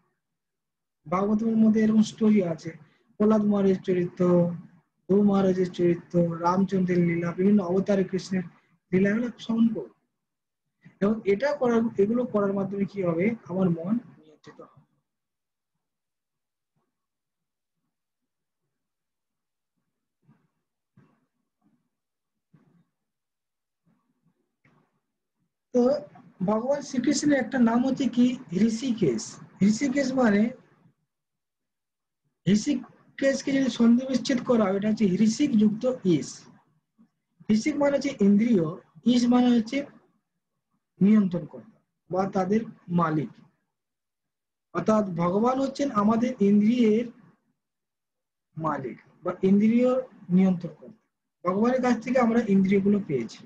ভাগবতমের মধ্যে এরকম স্টোরি আছে, প্রহ্লাদ মহারাজের চরিত্র, ধ্রুব মহারাজের চরিত্র, রামচন্দ্রের লীলা, বিভিন্ন অবতারে কৃষ্ণের লীলা, এগুলো শ্রবণ করুন। এবং এটা করার, এগুলো করার মাধ্যমে কি হবে, আমার মন নিয়ন্ত্রিত হবে। তো ভগবান শ্রীকৃষ্ণের একটা নাম হচ্ছে কি, ঋষিকেশ। ঋষিকেশ মানে, ঋষিকেশকে যদি সন্ধি বিচ্ছেদ করা হয়, এটা হচ্ছে ঋষিক যুক্ত ইস। ঋষিক মানে হচ্ছে ইন্দ্রিয়, ইস মানে হচ্ছে নিয়ন্ত্রণ কর্তা বা তাদের মালিক। অর্থাৎ ভগবান হচ্ছেন আমাদের ইন্দ্রিয়ের মালিক বা ইন্দ্রিয় নিয়ন্ত্রণ কর্তা। ভগবানের কাছ থেকে আমরা ইন্দ্রিয়গুলো পেয়েছি।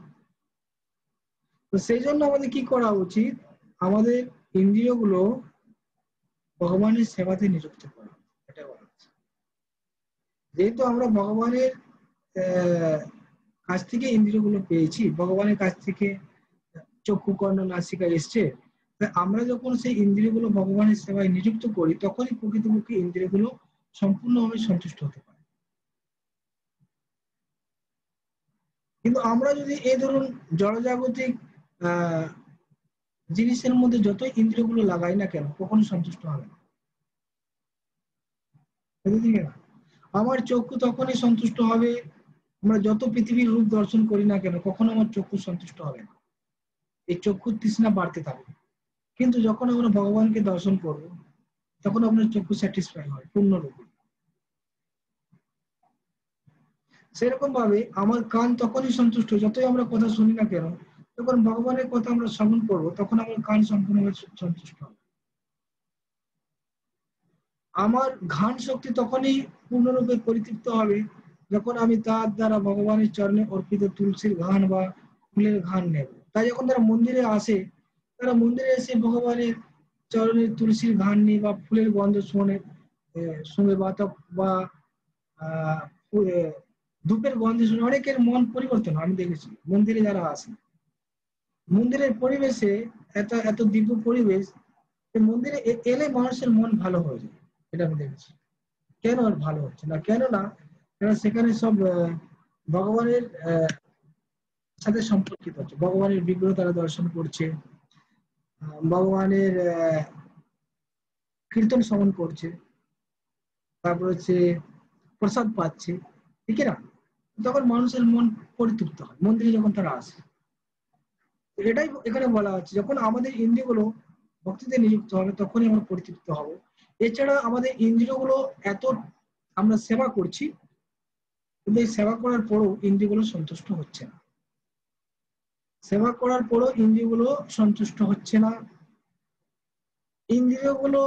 তো সেই জন্য আমাদের কি করা উচিত, আমাদের ইন্দ্রিয়গুলো ভগবানের সেবাতে নিযুক্ত করা, এটা বলা হচ্ছে। যেহেতু আমরা ভগবানের কাছ থেকে ইন্দ্রিয়গুলো পেয়েছি, ভগবানের কাছ থেকে চক্ষু কর্ণ নাসিকা এসছে, আমরা যখন সেই ইন্দ্রিয়গুলো ভগবানের সেবায় নিযুক্ত করি, তখনই প্রকৃতপক্ষে ইন্দ্রিয়গুলো সম্পূর্ণভাবে সন্তুষ্ট হতে পারে। কিন্তু আমরা যদি এই ধরুন জড়জাগতিক আহ জিনিসের মধ্যে যতই ইন্দ্রিয়গুলো লাগাই না কেন, কখনো সন্তুষ্ট হবে না। আমার চক্ষু তখনই সন্তুষ্ট হবে, আমরা যত পৃথিবীর রূপ দর্শন করি না কেন, কখনো আমার চক্ষু সন্তুষ্ট হবে না। এই চক্ষুর তৃষ্ণা বাড়তে থাকবে। কিন্তু যখন আমরা ভগবানকে দর্শন করব, তখন আপনার চক্ষু স্যাটিসফাই হয় পূর্ণরূপে। সেরকম ভাবে আমার কান তখনই সন্তুষ্ট, যতই আমরা কথা শুনি না কেন, যখন ভগবানের কথা আমরা শ্রবণ করবো, তখন আমার কান সম্পূর্ণভাবে সন্তুষ্ট হবে। আমার ঘ্রাণ শক্তি তখনই পূর্ণরূপে পরিতৃপ্ত হবে, যখন আমি তার দ্বারা ভগবানের চরণে অর্পিত তুলসীর ঘ্রাণ বা ফুলের ঘ্রাণ নেব। তাই যখন তারা মন্দিরে আসে, তারা মন্দিরে এসে ভগবানের চরণের তুলসীর ঘ্রাণ নিয়ে বা ফুলের গন্ধ শুনে শুনে বা আহ ধূপের গন্ধে শুনে অনেকের মন পরিবর্তন হয়। আমি দেখেছি মন্দিরে যারা আসে, মন্দিরের পরিবেশে এত এত দিব্য পরিবেশ, মন্দিরে এলে মানুষের মন ভালো হয়ে যায়। এটা আমি দেখেছি। কেন আর ভালো হচ্ছে না, কেননা সেখানে সব ভগবানের সাথে সম্পর্কিত হচ্ছে, ভগবানের বিগ্রহ তারা দর্শন করছে, ভগবানের কীর্তন শ্রবণ করছে, তারপর হচ্ছে প্রসাদ পাচ্ছে, ঠিক না? তখন মানুষের মন পরিতৃপ্ত হয় মন্দিরে যখন তারা আসে। এটাই এখানে বলা হচ্ছে, যখন আমাদের ইন্দ্রিয়গুলো ভক্তিতে নিযুক্ত হবে, তখনই আমরা পরিতৃপ্ত হব। এছাড়া আমাদের ইন্দ্রিয়গুলো এত আমরা সেবা করছি, কিন্তু এই সেবা করার পরও ইন্দ্রিয়গুলো সন্তুষ্ট হচ্ছে না। সেবা করার পরও ইন্দ্রিয়গুলো সন্তুষ্ট হচ্ছে না। ইন্দ্রিয়গুলো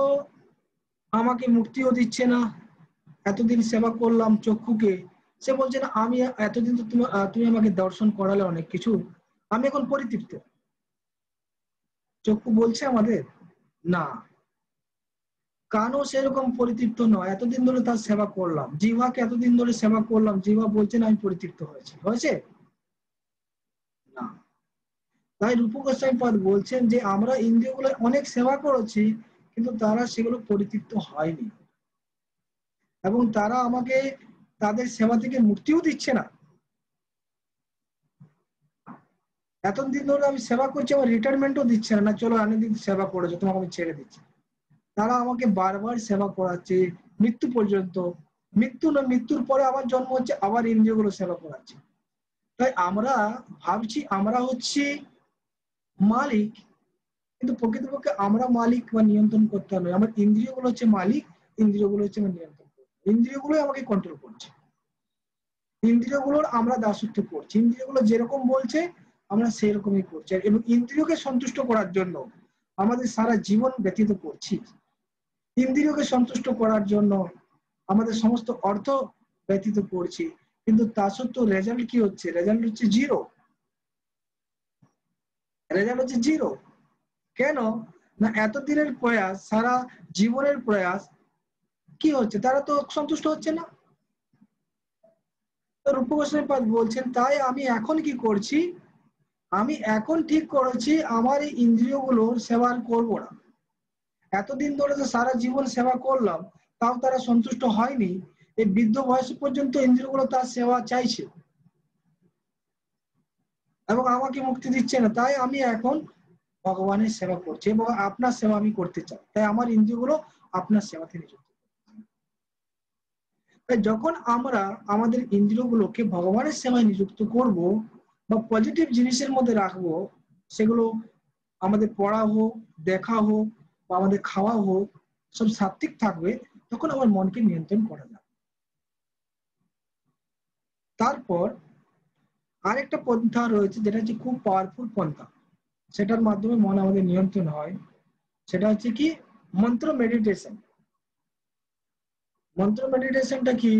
আমাকে মুক্তিও দিচ্ছে না। এতদিন সেবা করলাম চক্ষুকে, সে বলছে না আমি এতদিন তো তুমি আমাকে দর্শন করালে অনেক কিছু, আমি এখন পরিতৃপ্ত। চক্ষু বলছে আমাদের না। কানও সেরকম পরিতৃপ্ত নয়, এতদিন ধরে তার সেবা করলাম। জিহ্বাকে এতদিন ধরে সেবা করলাম, জিহ্বা বলছে না আমি পরিতৃপ্ত হয়েছে, হয়েছে না। তাই রূপ গোস্বামী পাদ বলছেন যে আমরা ইন্দ্রিয়গুলো অনেক সেবা করেছি, কিন্তু তারা সেগুলো পরিতৃপ্ত হয়নি, এবং তারা আমাকে তাদের সেবা থেকে মুক্তিও দিচ্ছে না। এতদিন ধরে আমি সেবা করছি, আমার রিটায়ারমেন্টও দিচ্ছে না, চলো অনেকদিন সেবা করেছো, তোমাকে আমি ছেড়ে দিচ্ছি। তারা আমাকে বারবার সেবা করাচ্ছে মৃত্যু পর্যন্ত। মৃত্যু না, মৃত্যুর পরে আবার জন্ম হচ্ছে, আবার ইন্দ্রিয়গুলো সেবা করাচ্ছে। তাই আমরা ভাবছি আমরা হচ্ছি মালিক, কিন্তু প্রকৃতপক্ষে আমরা মালিক বা নিয়ন্ত্রণ করতে হবে। আমার ইন্দ্রিয়গুলো হচ্ছে মালিক, ইন্দ্রিয়গুলো হচ্ছে আমার নিয়ন্ত্রণ, ইন্দ্রিয়গুলোই আমাকে কন্ট্রোল করছে। ইন্দ্রিয়গুলোর আমরা দাসত্ব করছি, ইন্দ্রিয়গুলো যেরকম বলছে আমরা সেরকমই করছি, এবং ইন্দ্রিয়কে সন্তুষ্ট করার জন্য আমাদের সারা জীবন ব্যতীত করছি। ইন্দ্রিয়কে সন্তুষ্ট করার জন্য আমাদের সমস্ত অর্থ ব্যতীত করছি, কিন্তু তা সত্ত্বেও রেজাল্ট কি হচ্ছে? রেজাল্ট হচ্ছে জিরো। রেজাল্ট হচ্ছে জিরো। কেন? না এতদিনের প্রয়াস, সারা জীবনের প্রয়াস কি হচ্ছে? তারা তো সন্তুষ্ট হচ্ছে না। তো রূপ গোস্বামী পাদ বলছেন, তাই আমি এখন কি করছি? আমি এখন ঠিক করেছি আমার এই ইন্দ্রিয়গুলোর সেবা করব না। এতদিন ধরে যে সারা জীবন সেবা করলাম, তাও তারা সন্তুষ্ট হয়নি। এই বৃদ্ধ বয়স পর্যন্ত ইন্দ্রিয়গুলো তার সেবা চাইছে এবং আমাকে মুক্তি দিচ্ছে না। তাই আমি এখন ভগবানের সেবা করছি এবং আপনার সেবা আমি করতে চাই। তাই আমার ইন্দ্রিয়গুলো আপনার সেবাতে নিযুক্ত। তাই যখন আমরা আমাদের ইন্দ্রিয়গুলোকে ভগবানের সেবায় নিযুক্ত করব বা পজিটিভ জিনিসের মধ্যে রাখবো, সেগুলো আমাদের পড়া হোক, দেখা হোক বা আমাদের খাওয়া হোক, সব সাত্বিক থাকবে, তখন আমার মনকে নিয়ন্ত্রণ করা যাবে। তারপর আরেকটা পন্থা রয়েছে, যেটা হচ্ছে খুব পাওয়ারফুল পন্থা, সেটার মাধ্যমে মন আমাদের নিয়ন্ত্রণ হয়। সেটা হচ্ছে কি? মন্ত্র মেডিটেশন। মন্ত্র মেডিটেশনটা কি?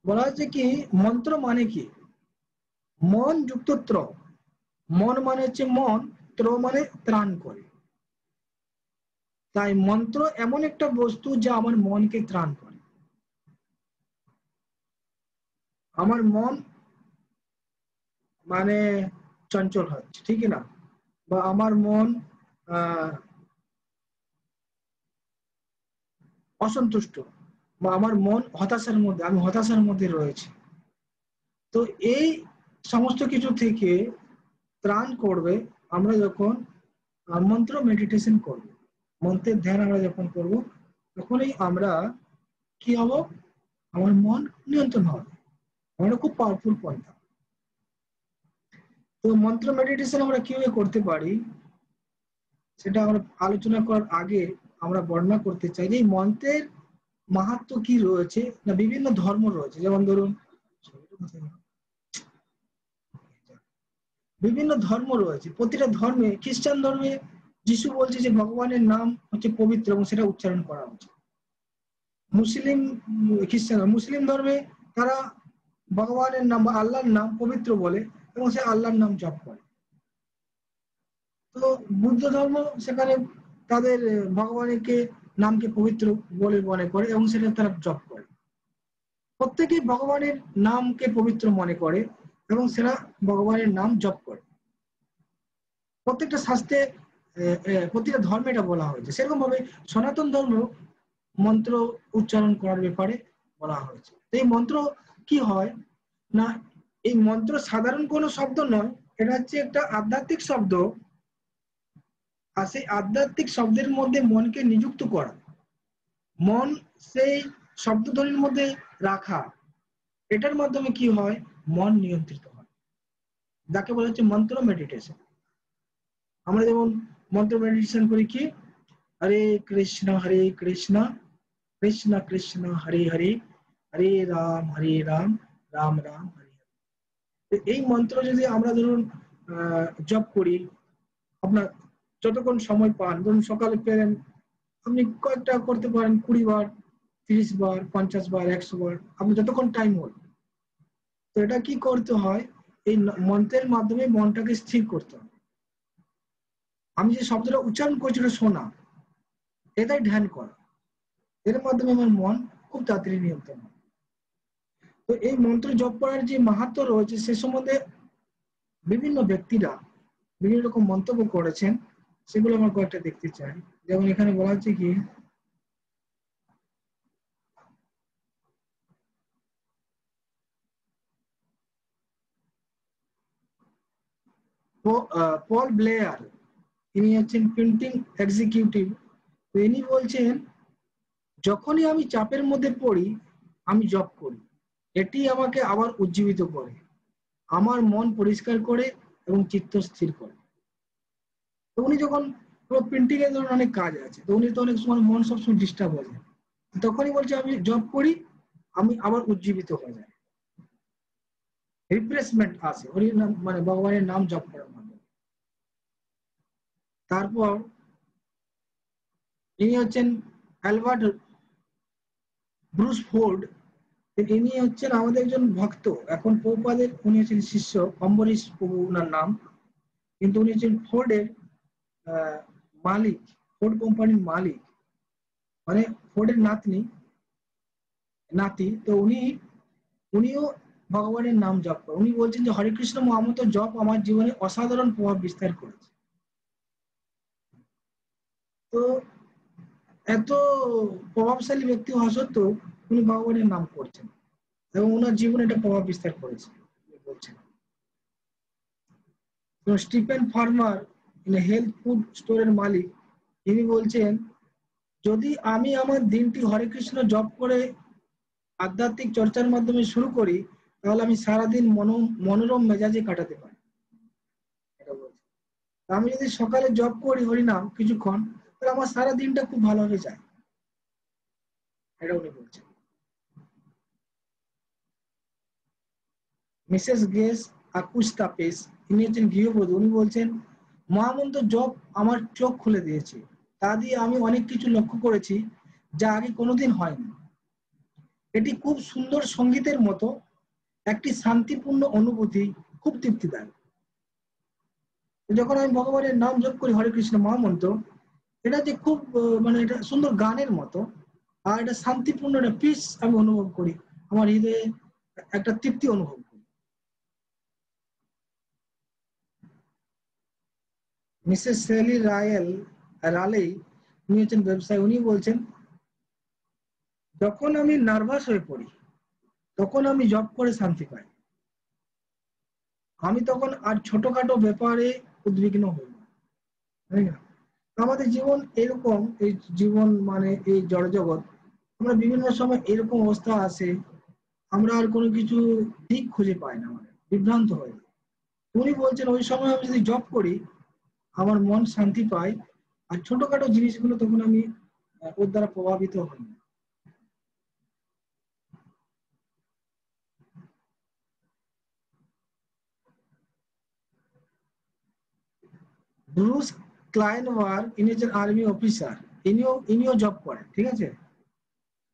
বলা হচ্ছে কি, মন্ত্র মানে কি? মন যুক্ত ত্র। মন মানে হচ্ছে মন, ত্র মানে ত্রাণ করে। তাই মন্ত্র এমন একটা বস্তু যা আমার মনকে ত্রাণ করে। আমার মন মানে চঞ্চল হচ্ছে, ঠিক না? বা আমার মন অসন্তুষ্ট, বা আমার মন হতাশার মধ্যে, আমি হতাশার মধ্যে রয়েছি। তো এই সমস্ত কিছু থেকে ত্রাণ করবে আমরা যখন মন্ত্র মেডিটেশন করব, মন্ত্রের ধ্যান আমরা যখন করব, তখনই আমরা কি হব? আমার মন নিয়ন্ত্রণ হবে। আমরা খুব পাওয়ারফুল পন্থা। তো মন্ত্র মেডিটেশন আমরা কিভাবে করতে পারি, সেটা আমরা আলোচনা করার আগে আমরা বর্ণনা করতে চাই যে এই মন্ত্রের মাহাত্ম্য কি রয়েছে। না বিভিন্ন ধর্ম রয়েছে, যেমন ধরুন বিভিন্ন ধর্ম রয়েছে। প্রতিটা ধর্মে, খ্রিস্টান ধর্মে যিশু বলছে যে ভগবানের নাম হচ্ছে পবিত্র এবং সেটা উচ্চারণ করা উচিত। মুসলিম খ্রিস্টান মুসলিম ধর্মে তারা ভগবানের নাম বা আল্লাহর নাম পবিত্র বলে এবং সে আল্লাহর নাম জপ করে। তো বুদ্ধ ধর্ম সেখানে তাদের ভগবানকে নামকে পবিত্র বলে মনে করে এবং সেটা তারা জপ করে। প্রত্যেকেই ভগবানের নামকে পবিত্র মনে করে এবং সেটা ভগবানের নাম জপ করে। প্রত্যেকটা শাস্ত্রে প্রতিটা ধর্মে এটা বলা হয়েছে। সেরকম ভাবে সনাতন ধর্ম মন্ত্র উচ্চারণ করার ব্যাপারে বলা হয়েছে। এই মন্ত্র কি হয় না, এই মন্ত্র সাধারণ কোনো শব্দ নয়, এটা হচ্ছে একটা আধ্যাত্মিক শব্দ। আর সেই আধ্যাত্মিক শব্দের মধ্যে মনকে নিযুক্ত করা, মন সেই শব্দধ্বনির মধ্যে রাখা, এটার মাধ্যমে কি হয়? মন নিয়ন্ত্রিত হয়, যাকে বলা হচ্ছে মন্ত্র মেডিটেশন। আমরা যেমন মন্ত্র মেডিটেশন করি কি, হরে কৃষ্ণ কৃষ্ণ কৃষ্ণ হরে হরে, হরে রাম রাম রাম হরে হরে। এই মন্ত্র যদি আমরা ধরুন জপ করি, আপনার যতক্ষণ সময় পান, ধরুন সকালে পেলেন, আপনি কয়েকটা করতে পারেন, 20 বার, 30 বার, 50 বার, 100 বার, আপনি যতক্ষণ টাইম হল। তো এটা কি করতে হয়? এই মন্ত্রের মাধ্যমে মনটাকে স্থির করতে হয়। আমি যে শব্দটা উচ্চারণ করছি ওটা শোনা, এটাই ধ্যান করা। এর মাধ্যমে আমার মন খুব তাড়াতাড়ি নিয়ন্ত্রণ হয়। তো এই মন্ত্র জপ করার যে মাহাত্ম্য রয়েছে সে সম্বন্ধে বিভিন্ন ব্যক্তিরা বিভিন্ন রকম মন্তব্য করেছেন, সেগুলো আমরা কয়েকটা দেখতে চাই। যেমন এখানে বলা হচ্ছে কি, পল ব্লেয়ার, ইনি হচ্ছেন প্রিন্টিং এক্সিকিউটিভ। তো ইনি বলছেন, যখনই আমি চাপের মধ্যে পড়ি আমি জপ করি, এটি আমাকে আবার উজ্জীবিত করে, আমার মন পরিষ্কার করে এবং চিত্ত স্থির করে। তো উনি যখন প্রিন্টিং এর ধরুন অনেক কাজ আছে, তো উনি তো অনেক সময় মন সবসময় ডিস্টার্ব হয়ে যায়, তখনই বলছে আমি জব করি, আমি আবার উজ্জীবিত হয়ে যায়, রিফ্রেশমেন্ট আসে হরির নাম মানে ভগবানের নাম জপ করার মাধ্যমে। তারপর ইনি হচ্ছেন অ্যালবার্ট ব্রুস ফোর্ড, ইনি হচ্ছেন আমাদের একজন ভক্ত, এখন প্রভুপাদের উনি হচ্ছেন শিষ্য, অম্বরীশ প্রভু ওনার নাম, কিন্তু উনি হচ্ছেন ফোর্ডের মালিক, ফোর্ড কোম্পানির মালিক, মানে ফোর্ডের নাতি। তো উনিও ভগবানের নাম জপ করেন। উনি বলছেন যে হরে কৃষ্ণ মহামন্ত্র জপ আমার জীবনে অসাধারণ প্রভাব বিস্তার করেছে। তো এত প্রভাবশালী ব্যক্তি হওয়া সত্ত্বেও উনি ভগবানের নাম করছেন এবং ওনার জীবনে এটা প্রভাব বিস্তার করেছে বলছেন। তো স্টিফেন ফার্মার হেলথ ফুড স্টোরের মালিক, তিনি বলছেন যদি আমি আমার দিনটি হরে কৃষ্ণ জপ করে আধ্যাত্মিক চর্চার মাধ্যমে শুরু করি, তাহলে আমি সারাদিন মনোরম মেজাজে কাটাতে পারি। আমি যদি সকালে জপ করি হরিনাম কিছুক্ষণ, তাহলে আমার সারা দিনটা খুব ভালোভাবে যায়, এটা উনি বলছেন। মিসেস গেস আকুস্তাপেস, ইনি হচ্ছেন গৃহবধূ, উনি বলছেন মহামন্ত্র জপ আমার চোখ খুলে দিয়েছে, তা দিয়ে আমি অনেক কিছু লক্ষ্য করেছি যা আগে কোনোদিন হয়নি। এটি খুব সুন্দর সঙ্গীতের মতো একটি শান্তিপূর্ণ অনুভূতি, খুব তৃপ্তিদায়ক। যখন আমি ভগবানের নাম জপ করি হরে কৃষ্ণ মহামন্ত্র, এটা যে খুব মানে এটা সুন্দর গানের মতো, আর এটা শান্তিপূর্ণ একটা পিস আমি অনুভব করি, আমার হৃদয়ে একটা তৃপ্তি অনুভব করি। মিসেস সেলি রালেই, উনি হচ্ছেন ব্যবসায়ী, উনি বলছেন যখন আমি নার্ভাস হয়ে পড়ি তখন আমি জব করে শান্তি পাই। আমি তখন আর ছোটখাটো ব্যাপারে উদ্বিগ্ন হই না, তাই না? আমাদের জীবন এরকম, এই জীবন মানে এই জড়জগৎ, আমরা বিভিন্ন সময় এরকম অবস্থা আসে, আমরা আর কোনো কিছু দিক খুঁজে পাই না, মানে বিভ্রান্ত হয়ে যায়। উনি বলছেন ওই সময় আমি যদি জব করি আমার মন শান্তি পায়, আর ছোটখাটো জিনিসগুলো তখন আমি ওর দ্বারা প্রভাবিত হই না। ব্রুস ক্লাইনওয়ার, ইনি হচ্ছেন আর্মি অফিসার, ইনিও জব করেন, ঠিক আছে।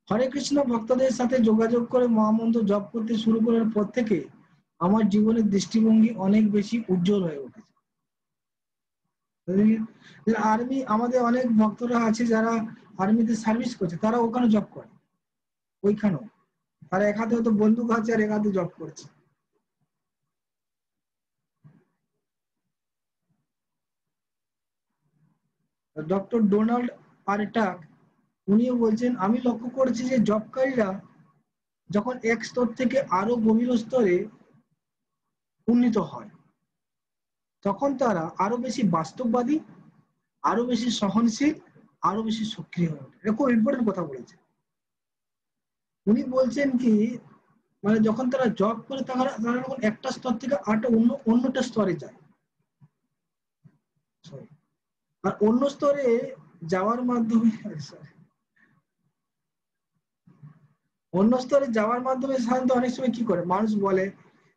হরে কৃষ্ণ ভক্তদের সাথে যোগাযোগ করে মহামন্ত্র জপ করতে শুরু করার পর থেকে আমার জীবনের দৃষ্টিভঙ্গি অনেক বেশি উজ্জ্বল হয়ে উঠেছে। আর্মি, আমাদের অনেক ভক্তরা আছে যারা আর্মিতে সার্ভিস করছে, তারা ওখানে জব করে, ওইখানেও তারা এক হাতে হয়তো বন্দুক আছে আর এক হাতে জব করছে। ডক্টর ডোনাল্ড আরটাক, উনিও বলছেন আমি লক্ষ্য করেছি যে জবকারীরা যখন এক স্তর থেকে আরো গভীর স্তরে উন্নীত হয়, তখন তারা আরো বেশি বাস্তববাদী, আরো বেশি সহনশীল, আরো বেশি সক্রিয় হয়ে ওঠে। এটা খুব ইম্পর্টেন্ট কথা বলেছে। উনি বলছেন কি, মানে যখন তারা জব করে তারা যখন একটা স্তর থেকে আরটা অন্যটা স্তরে যায়, আর অন্য স্তরে যাওয়ার মাধ্যমে সাধারণত অনেক সময় কি করে মানুষ বলে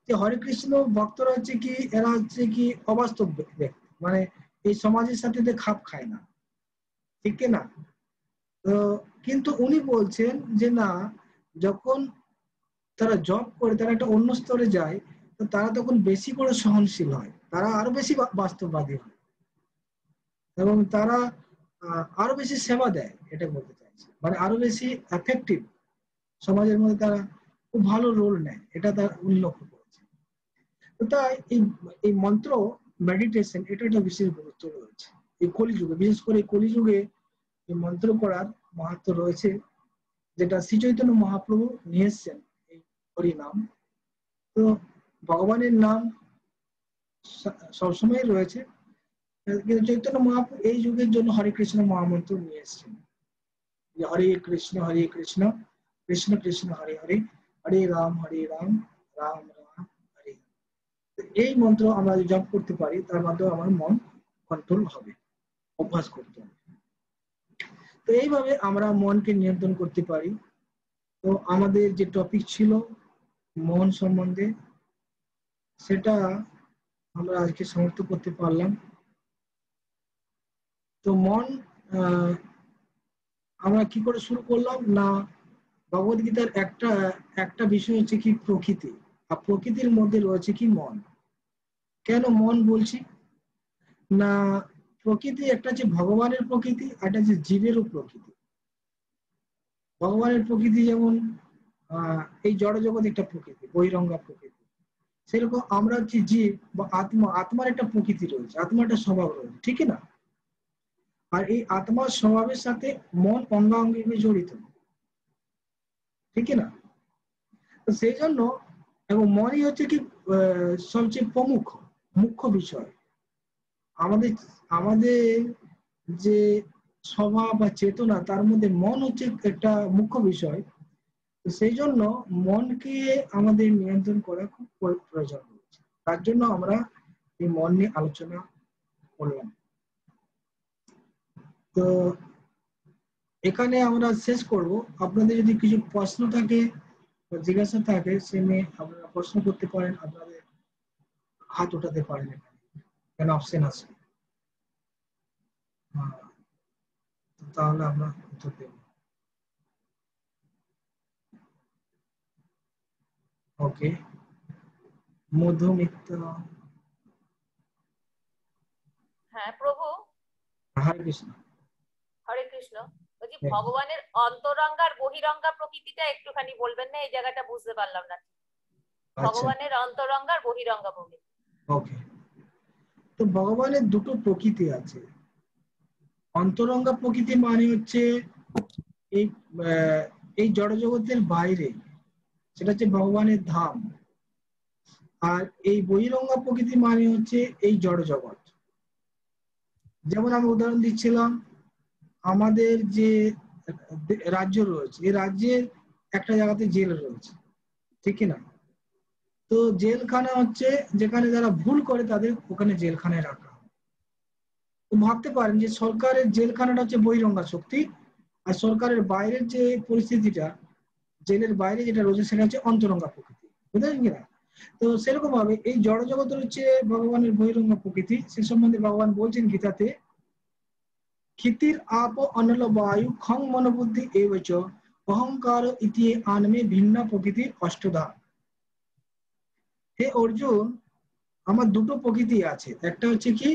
যে হরে কৃষ্ণ ভক্তরা হচ্ছে কি, এরা হচ্ছে কি অবাস্তব ব্যক্তি, মানে এই সমাজের সাথে খাপ খায় না, ঠিক না? তো কিন্তু উনি বলছেন যে না, যখন তারা জব করে তারা একটা অন্য স্তরে যায়, তো তারা তখন বেশি করে সহনশীল হয়, তারা আরো বেশি বাস্তববাদী হয় এবং তারা আরো বেশি সেবা দেয়, এটা বলতে চাইছে, মানে আরো বেশি এফেক্টিভ, সমাজের মধ্যে তারা খুব ভালো রোল নেয়, এটা তার উল্লেখ করেছে। তো তাই এই মন্ত্র মেডিটেশন, এটা একটা বিশেষ গুরুত্ব রয়েছে এই কলিযুগে, বিশেষ করে এই কলিযুগে এই মন্ত্র করার মাহাত্ম রয়েছে, যেটা শ্রী চৈতন্য মহাপ্রভু নিয়ে এসছেন, এই হরি নাম। তো ভগবানের নাম সবসময় রয়েছে, কিন্তু চৈতন্য মহাপ্রভু এই যুগের জন্য হরে কৃষ্ণ মহামন্ত্র নিয়ে এসছেন, যে হরে কৃষ্ণ কৃষ্ণ কৃষ্ণ হরে হরে, হরে রাম রাম রাম হরে। এই মন্ত্র আমরা যদি জপ করতে পারি তার মাধ্যমে আমার মন কন্ট্রোল হবে, অভ্যাস করতে হবে। তো এইভাবে আমরা মনকে নিয়ন্ত্রণ করতে পারি। তো আমাদের যে টপিক ছিল মন সম্বন্ধে, সেটা আমরা আজকে সমাপ্ত করতে পারলাম। তো মন আমরা কি করে শুরু করলাম না, ভগবদ গীতার একটা একটা বিষয় হচ্ছে কি প্রকৃতি, আর প্রকৃতির মধ্যে রয়েছে কি মন। কেন মন বলছি না, প্রকৃতি একটা হচ্ছে ভগবানের প্রকৃতি, আর একটা হচ্ছে জীবেরও প্রকৃতি। ভগবানের প্রকৃতি যেমন এই জড় জগৎ একটা প্রকৃতি, বহিরঙ্গা প্রকৃতি, সেরকম আমরা হচ্ছে জীব বা আত্মা, আত্মার একটা প্রকৃতি রয়েছে, আত্মার একটা স্বভাব রয়েছে, ঠিক না? আর এই আত্মার স্বভাবের সাথে মন অঙ্গাঙ্গি জড়িত, ঠিক না? তো সেই জন্য, এবং মনই হচ্ছে কি সবচেয়ে মুখ্য বিষয়। আমাদের আমাদের যে স্বভাব বা চেতনা, তার মধ্যে মন হচ্ছে একটা মুখ্য বিষয়। তো সেই জন্য মনকে আমাদের নিয়ন্ত্রণ করা খুব প্রয়োজন রয়েছে। তার জন্য আমরা এই মন নিয়ে আলোচনা করলাম। তো এখানে আমরা শেষ করব। আপনাদের যদি কিছু প্রশ্ন থাকে বা জিজ্ঞাসা থাকে, সে নিয়ে আপনারা প্রশ্ন করতে পারেন, আপনাদের হাত উঠাতে পারেন, এখানে অপশন আছে। তাহলে আমরা উত্তর দেব। ওকে, মধুমিতা। হ্যাঁ প্রভু। হরে কৃষ্ণ। হরে কৃষ্ণ। বলছি ভগবানের অন্তরঙ্গা আর বহিরঙ্গা প্রকৃতিটা একটুখানি বলবেন না? এই জায়গাটা বুঝতে পারলাম না। ভগবানের অন্তরঙ্গা আর বহিরঙ্গা প্রকৃতি। ওকে, তো ভগবানের দুটো প্রকৃতি আছে। অন্তরঙ্গা প্রকৃতি মানে হচ্ছে এই এই জড়জগতের বাইরে, সেটা হচ্ছে ভগবানের ধাম। আর এই বহিরঙ্গা প্রকৃতি মানে হচ্ছে এই জড় জগৎ। যেমন আমি উদাহরণ দিচ্ছিলাম, আমাদের যে রাজ্য রয়েছে, এই রাজ্যের একটা জায়গাতে জেল রয়েছে, ঠিক না? তো জেলখানা হচ্ছে যেখানে যারা ভুল করে তাদের ওখানে জেলখানায় রাখা হয়। তো ভাবতে পারেন যে সরকারের জেলখানাটা হচ্ছে বহিরঙ্গা শক্তি, আর সরকারের বাইরের যে পরিস্থিতিটা, জেলের বাইরে যেটা রয়েছে, সেটা হচ্ছে অন্তরঙ্গা প্রকৃতি, বুঝলেন কিনা? তো সেরকম ভাবে এই জড় জগতের হচ্ছে ভগবানের বহিরঙ্গা প্রকৃতি। সে সম্বন্ধে ভগবান বলছেন গীতাতে, ক্ষিতির আপ অনল বায়ু খং মনোবুদ্ধি এবচ অহংকার ইতি আনমে ভিন্ন প্রকৃতির অষ্টধা। হে অর্জুন, আমার দুটো প্রকৃতি আছে। একটা হচ্ছে কি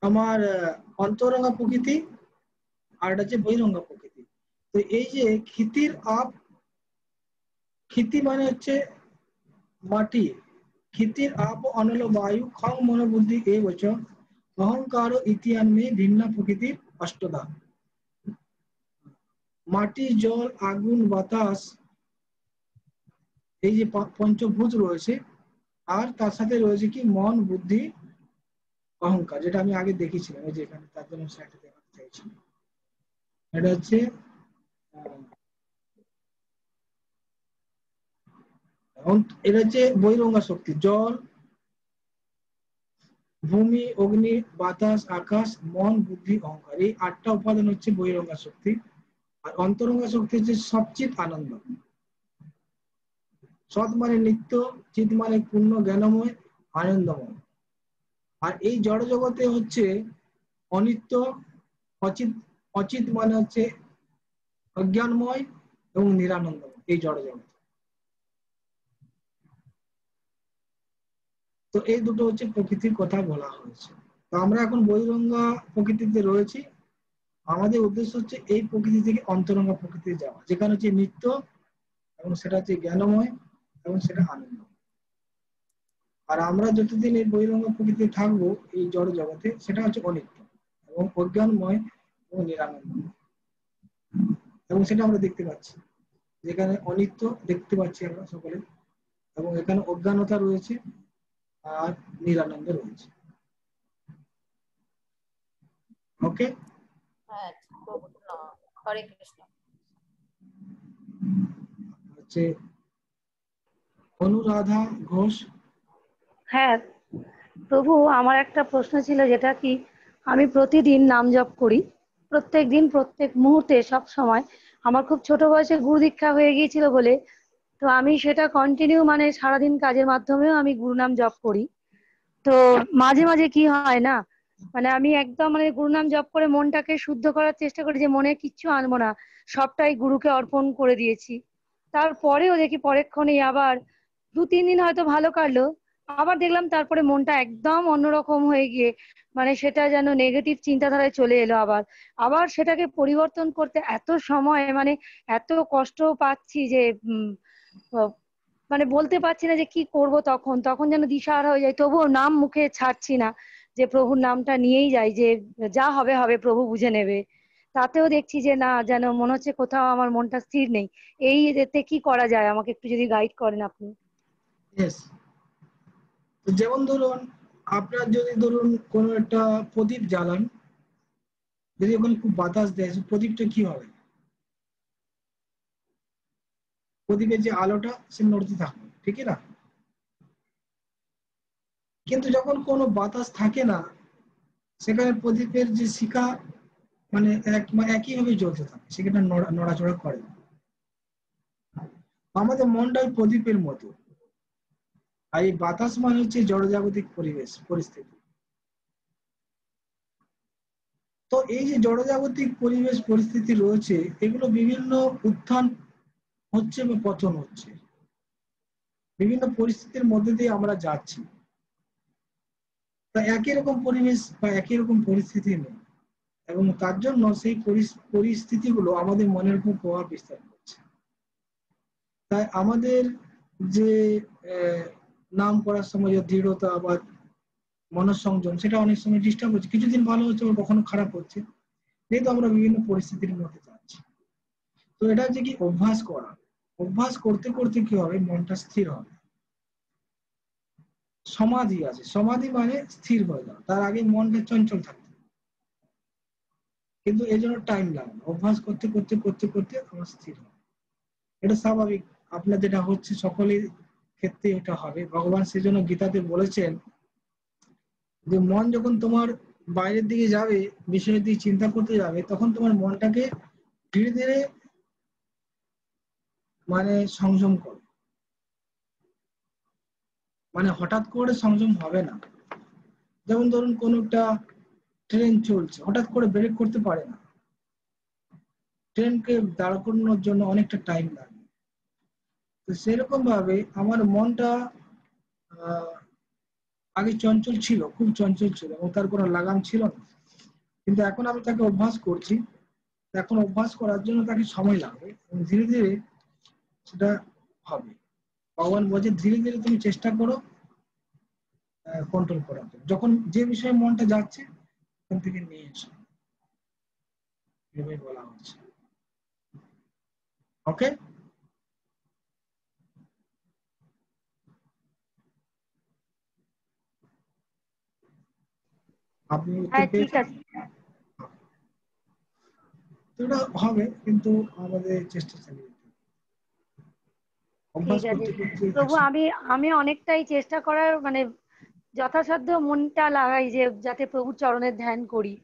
আমার অন্তরঙ্গা প্রকৃতি, আর একটা হচ্ছে বহিরঙ্গা প্রকৃতি। তো এই যে ক্ষিতির আপ, ক্ষিতি মানে হচ্ছে মাটি, ক্ষিতির আপ অনল বায়ু খং মনোবুদ্ধি এ বচ অহংকার ইতিহান মে ভিন্ন প্রকৃতির অষ্টধা। মাটি, জল, আগুন, বাতাস, এই যে পঞ্চভূত রয়েছে, আর তার সাথে রয়েছে কি মন, বুদ্ধি, অহংকার, যেটা আমি আগে দেখেছিলাম এই যে এখানে, তার জন্য সেটা দেখাতে চাইছি। এটা হচ্ছে এটা হচ্ছে বহিরঙ্গা শক্তি। জল, ভূমি, অগ্নি, বাতাস, আকাশ, মন, বুদ্ধি, অহংকার, এই 8টা উপাদান হচ্ছে বহিরঙ্গা শক্তি। আর অন্তরঙ্গা শক্তি হচ্ছে সবচিৎ আনন্দ। সৎ মানে নিত্য, চিৎ মানে পূর্ণ, জ্ঞানময়, আনন্দময়। আর এই জড় জগতে হচ্ছে অনিত্য, অচিত, অচিত মানে হচ্ছে অজ্ঞানময় এবং নিরানন্দময়, এই জড় জগৎ। তো এই দুটো হচ্ছে প্রকৃতির কথা বলা হয়েছে। তো আমরা এখন বহিরঙ্গা প্রকৃতিতে রয়েছি। আমাদের উদ্দেশ্য হচ্ছে এই প্রকৃতি থেকে অন্তরঙ্গা প্রকৃতিতে যাওয়া, যেখানে হচ্ছে নিত্য, এবং সেটা হচ্ছে জ্ঞানময়, এবং সেটা আনন্দ। আর আমরা যতদিন এই বহিরঙ্গা প্রকৃতিতে থাকবো এই জড় জগতে, সেটা হচ্ছে অনিত্য এবং অজ্ঞানময় এবং নিরানন্দময়। এবং সেটা আমরা দেখতে পাচ্ছি, যেখানে অনিত্য দেখতে পাচ্ছি আমরা সকলে, এবং এখানে অজ্ঞানতা রয়েছে আর নিরানন্দ রয়েছে। ওকে, হ্যাঁ প্রভু। হরে কৃষ্ণ। হচ্ছে অনুরাধা ঘোষ। হ্যাঁ প্রভু, আমার একটা প্রশ্ন ছিল, যেটা কি আমি প্রতিদিন নাম জপ করি, প্রত্যেক দিন, প্রত্যেক মুহূর্তে, সব সময়। আমার খুব ছোট বয়সে গুরু দীক্ষা হয়ে গিয়েছিল বলে, তো আমি সেটা কন্টিনিউ, মানে সারাদিন কাজের মাধ্যমেও আমি গুরু নাম জপ করি। তো মাঝে মাঝে কি হয় না, মানে আমি একদম মানে গুরু নাম জপ করে মনটাকে শুদ্ধ করার চেষ্টা করি যে মনে কিচ্ছু আনবো না, সবটাই গুরুকে অর্পণ করে দিয়েছি। তারপরেও দেখি পরেক্ষণেই আবার 2-3 দিন হয়তো ভালো কাটলো, আবার দেখলাম তারপরে মনটা একদম অন্যরকম হয়ে গিয়ে মানে সেটা যেন নেগেটিভ চিন্তাধারায় চলে এলো। আবার আবার সেটাকে পরিবর্তন করতে এত সময় মানে এত কষ্ট পাচ্ছি যে আহ, মানে বলতে পারছি না যে কি করব। তখন তখন যেন দিশাহারা হয়ে যায়, তবুও নাম মুখে ছাড়ছি না, যে প্রভুর নামটা নিয়েই যাই, যে যা হবে হবে প্রভু বুঝে নেবে। তাতেও দেখছি যে না, যেন মনে হচ্ছে কোথাও আমার মনটা স্থির নেই। এই এতে কি করা যায়, আমাকে একটু যদি গাইড করেন আপনি। ইয়েস, যেমন ধরুন আপনার যদি ধরুন কোনো একটা প্রদীপ জ্বালান, যদি ওখানে খুব বাতাস দেয় প্রদীপটা কি হবে? প্রদীপের যে আলোটা সে নড়তে থাকবে, ঠিকই না? কিন্তু যখন কোনো বাতাস থাকে না, সেখানে প্রদীপের যে শিখা মানে একইভাবে জ্বলতে থাকে, সেখানে নড়াচড়া করে না। আমাদের মনটা ওই প্রদীপের মতো। আর এই বাতাস মানে হচ্ছে জড়জাগতিক পরিবেশ পরিস্থিতি। তো এই যে জড়জাগতিক পরিবেশ পরিস্থিতি রয়েছে, এগুলো বিভিন্ন উত্থান হচ্ছে বা পতন হচ্ছে, বিভিন্ন পরিস্থিতির মধ্যে দিয়ে আমরা যাচ্ছি। তা একই রকম পরিবেশ বা একই রকম পরিস্থিতি নেই, এবং তার জন্য সেই পরিস্থিতিগুলো আমাদের মনের উপর প্রভাব বিস্তার করছে। তাই আমাদের যে নাম করার সময় যে দৃঢ়তা বা মনঃসংযম, সেটা অনেক সময় ডিস্টার্ব হচ্ছে, কিছুদিন ভালো হচ্ছে আবার কখনো খারাপ হচ্ছে, যেহেতু আমরা বিভিন্ন পরিস্থিতির মধ্যে যাচ্ছি। তো এটা হচ্ছে কি অভ্যাস করা। অভ্যাস করতে করতে কি হবে, মনটা স্থির হবে। সমাধি আছে, সমাধি মানে স্থির হয়ে যাওয়া, তার আগে মনটা চঞ্চল থাকবে। কিন্তু এই জন্য টাইম লাগবে, অভ্যাস করতে করতে করতে করতে আমার স্থির হবে। এটা স্বাভাবিক, আপনার যেটা হচ্ছে সকলের ক্ষেত্রে এটা হবে। ভগবান সেজন্য গীতাতে বলেছেন যে মন যখন তোমার বাইরের দিকে যাবে, বিষয়ের দিকে চিন্তা করতে যাবে, তখন তোমার মনটাকে ধীরে ধীরে মানে সংযম করো। মানে হঠাৎ করে সংযম হবে না। যেমন ধরুন কোন একটা ট্রেন চলছে, হঠাৎ করে ব্রেক করতে পারে না, ট্রেনকে দাঁড় করানোর জন্য অনেকটা টাইম লাগে। তো সেরকম ভাবে আমার মনটা আহ, আগে চঞ্চল ছিল, খুব চঞ্চল ছিল এবং তার কোনো লাগাম ছিল না। কিন্তু এখন আমি তাকে অভ্যাস করছি। এখন অভ্যাস করার জন্য তাকে সময় লাগবে এবং ধীরে ধীরে সেটা হবে। ভগবান বলছে ধীরে ধীরে তুমি চেষ্টা করো কন্ট্রোল করার জন্য। যখন যে বিষয়ে মনটা যাচ্ছে ওখান থেকে নিয়ে এসো, এভাবে বলা হচ্ছে। ওকে, আপনি উত্তর হ্যাঁ ঠিক পেয়েছেন। আছে। তো এটা হবে, কিন্তু আমাদের চেষ্টা চালিয়ে যেতে হবে। ঠিক অভ্যাস আছে করতে করতে তবু একসময়। আমি আমি অনেকটাই চেষ্টা করার মানে যথাসাধ্য মনটা লাগাই যে যাতে প্রভুর চরণের ধ্যান করি,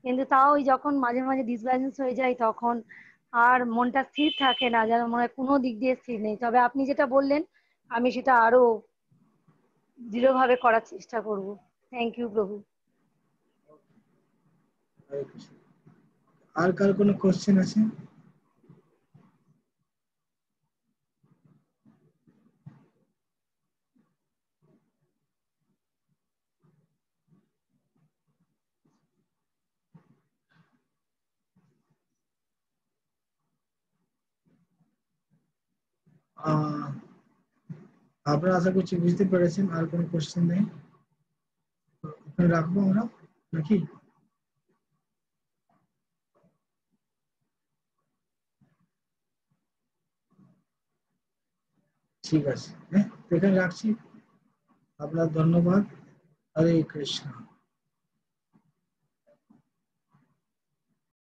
কিন্তু তাও ওই যখন মাঝে মাঝে ডিসব্যালেন্স হয়ে যায় তখন আর মনটা স্থির থাকে না, যেন মনে হয় কোনো দিক দিয়ে স্থির নেই। তবে আপনি যেটা বললেন আমি সেটা আরো দৃঢ়ভাবে করার চেষ্টা করব। থ্যাংক ইউ প্রভু। হরে কৃষ্ণ। আর কার কোনো কোশ্চেন আছে? আহ, আপনারা আশা করছি বুঝতে পেরেছেন, আর কোনো কোশ্চেন নেই। তো ওখানে রাখবো আমরা নাকি? ঠিক আছে, হ্যাঁ, তো এখানে রাখছি। আপনার ধন্যবাদ। হরে কৃষ্ণ।